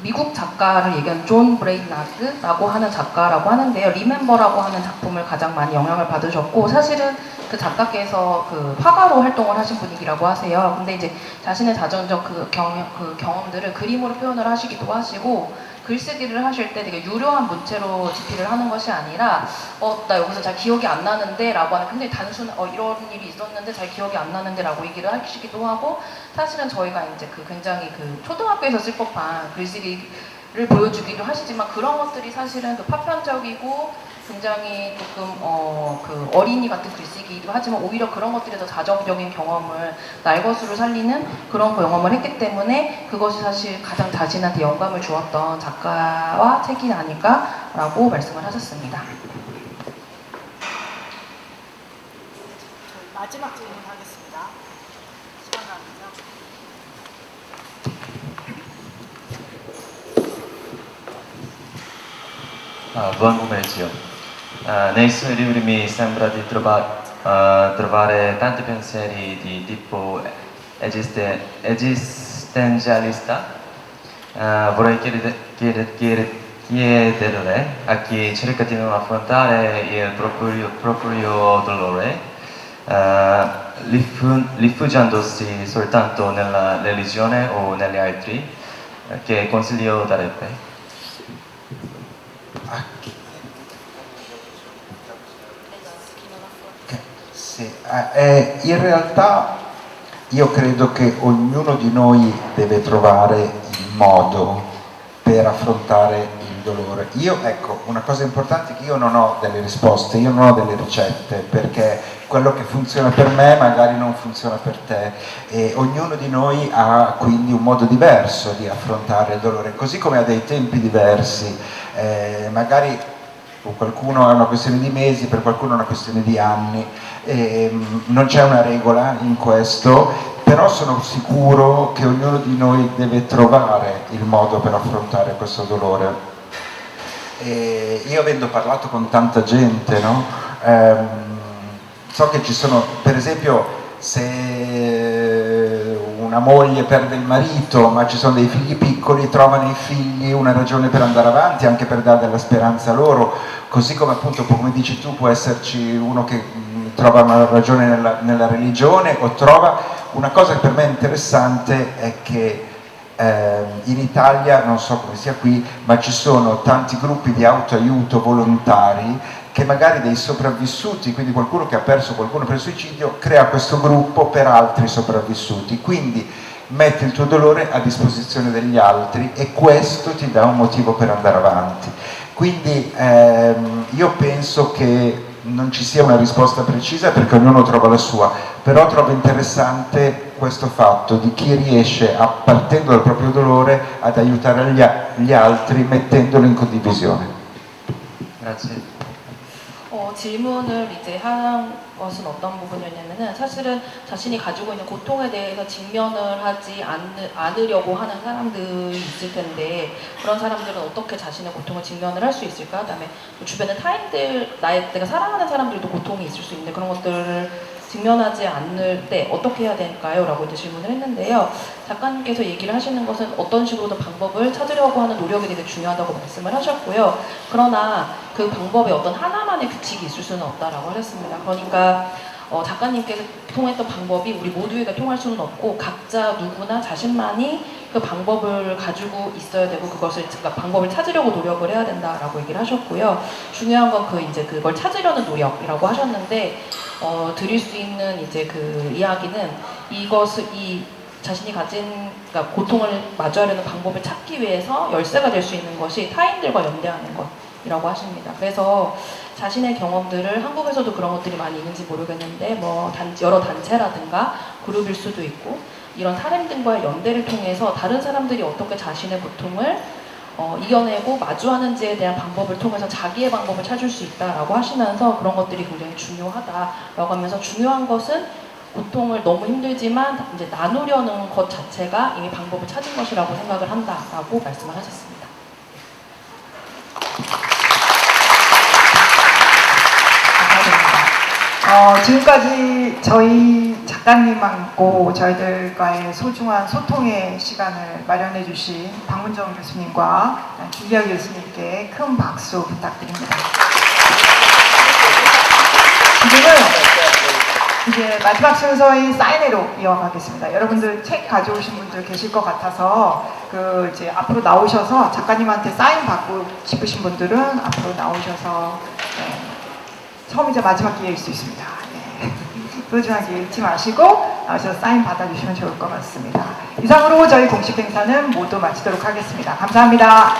[SPEAKER 4] 미국 작가를 얘기한 존 브레인나드라고 하는 작가라고 하는데요. 리멤버라고 하는 작품을 가장 많이 영향을 받으셨고, 사실은 그 작가께서 그 화가로 활동을 하신 분이라고 하세요. 근데 이제 자신의 자전적 그 경험들을 그림으로 표현을 하시기도 하시고, 글쓰기를 하실 때 되게 유려한 문체로 집필을 하는 것이 아니라 나 여기서 잘 기억이 안 나는데 라고 하는 굉장히 단순한 이런 일이 있었는데 잘 기억이 안 나는데 라고 얘기를 하시기도 하고, 사실은 저희가 이제 그 굉장히 그 초등학교에서 쓸 법한 글쓰기를 보여주기도 하시지만 그런 것들이 사실은 그 파편적이고 굉장히 조금 그 어린이 같은 글쓰기이기도 하지만 오히려 그런 것들에서 자정적인 경험을 날것으로 살리는 그런 경험을 했기 때문에 그것이 사실 가장 자신한테 영감을 주었던 작가와 책이 아닐까라고 말씀을 하셨습니다.
[SPEAKER 1] 마지막 질문 하겠습니다. 시간 관계상.
[SPEAKER 9] Buon pomeriggio. Nei suoi libri mi sembra di trovare tanti pensieri di tipo esistenzialista. Vorrei chiederle a chi cerca di non affrontare il proprio dolore, rifugiandosi soltanto nella religione o negli altri, che consiglio darebbe?
[SPEAKER 3] Sì, in realtà io credo che ognuno di noi deve trovare il modo per affrontare il dolore. Ecco, una cosa importante è che io non ho delle risposte, io non ho delle ricette, perché quello che funziona per me magari non funziona per te, e ognuno di noi ha quindi un modo diverso di affrontare il dolore, così come ha dei tempi diversi, magari per qualcuno è una questione di mesi, per qualcuno è una questione di anni, non c'è una regola in questo, però sono sicuro che ognuno di noi deve trovare il modo per affrontare questo dolore. Io avendo parlato con tanta gente, no? So che ci sono, per esempio, se una moglie perde il marito ma ci sono dei figli piccoli, trova nei figli una ragione per andare avanti, anche per dare della speranza loro, così come appunto, come dici tu, può esserci uno che trova una ragione nella religione, o trova una cosa che per me è interessante è che in Italia, non so come sia qui, ma ci sono tanti gruppi di autoaiuto volontari che magari dei sopravvissuti, quindi qualcuno che ha perso qualcuno per suicidio, crea questo gruppo per altri sopravvissuti, quindi metti il tuo dolore a disposizione degli altri e questo ti dà un motivo per andare avanti. Quindi io penso che non ci sia una risposta precisa perché ognuno trova la sua, però trovo interessante questo fatto di chi riesce, partendo dal proprio dolore, ad aiutare gli altri mettendolo in condivisione.
[SPEAKER 9] Grazie.
[SPEAKER 4] 질문을 이제 한 것은 어떤 부분이었냐면은, 사실은 자신이 가지고 있는 고통에 대해서 직면을 하지 않으려고 하는 사람들이 있을 텐데, 그런 사람들은 어떻게 자신의 고통을 직면을 할 수 있을까? 그다음에 주변의 타인들, 내가 사랑하는 사람들도 고통이 있을 수 있는데 그런 것들을 직면하지 않을 때 어떻게 해야 될까요? 라고 이제 질문을 했는데요. 작가님께서 얘기를 하시는 것은 어떤 식으로든 방법을 찾으려고 하는 노력이 되게 중요하다고 말씀을 하셨고요. 그러나 그 방법에 어떤 하나만의 규칙이 있을 수는 없다라고 하셨습니다. 그러니까 작가님께서 통했던 방법이 우리 모두에게 통할 수는 없고, 각자 누구나 자신만이 그 방법을 가지고 있어야 되고, 그러니까 방법을 찾으려고 노력을 해야 된다라고 얘기를 하셨고요. 중요한 건 이제 그걸 찾으려는 노력이라고 하셨는데, 드릴 수 있는 이제 그 이야기는 이 자신이 가진, 그러니까 고통을 마주하려는 방법을 찾기 위해서 열쇠가 될 수 있는 것이 타인들과 연대하는 것이라고 하십니다. 그래서 자신의 경험들을, 한국에서도 그런 것들이 많이 있는지 모르겠는데 여러 단체라든가 그룹일 수도 있고, 이런 사람들과의 연대를 통해서 다른 사람들이 어떻게 자신의 고통을 이겨내고 마주하는지에 대한 방법을 통해서 자기의 방법을 찾을 수 있다라고 하시면서 그런 것들이 굉장히 중요하다라고 하면서, 중요한 것은 고통을 너무 힘들지만 이제 나누려는 것 자체가 이미 방법을 찾은 것이라고 생각을 한다라고 말씀을 하셨습니다.
[SPEAKER 1] 지금까지 저희 작가님하고 저희들과의 소중한 소통의 시간을 마련해 주신 박문정 교수님과 김미아 교수님께 큰 박수 부탁드립니다. 지금은 이제 마지막 순서인 사인회로 이어가겠습니다. 여러분들 책 가져오신 분들 계실 것 같아서 그 이제 앞으로 나오셔서 작가님한테 사인 받고 싶으신 분들은 앞으로 나오셔서 처음이자 마지막 기회일 수 있습니다. 소중하게 잊지 마시고 나오셔서 사인 받아주시면 좋을 것 같습니다. 이상으로 저희 공식 행사는 모두 마치도록 하겠습니다. 감사합니다.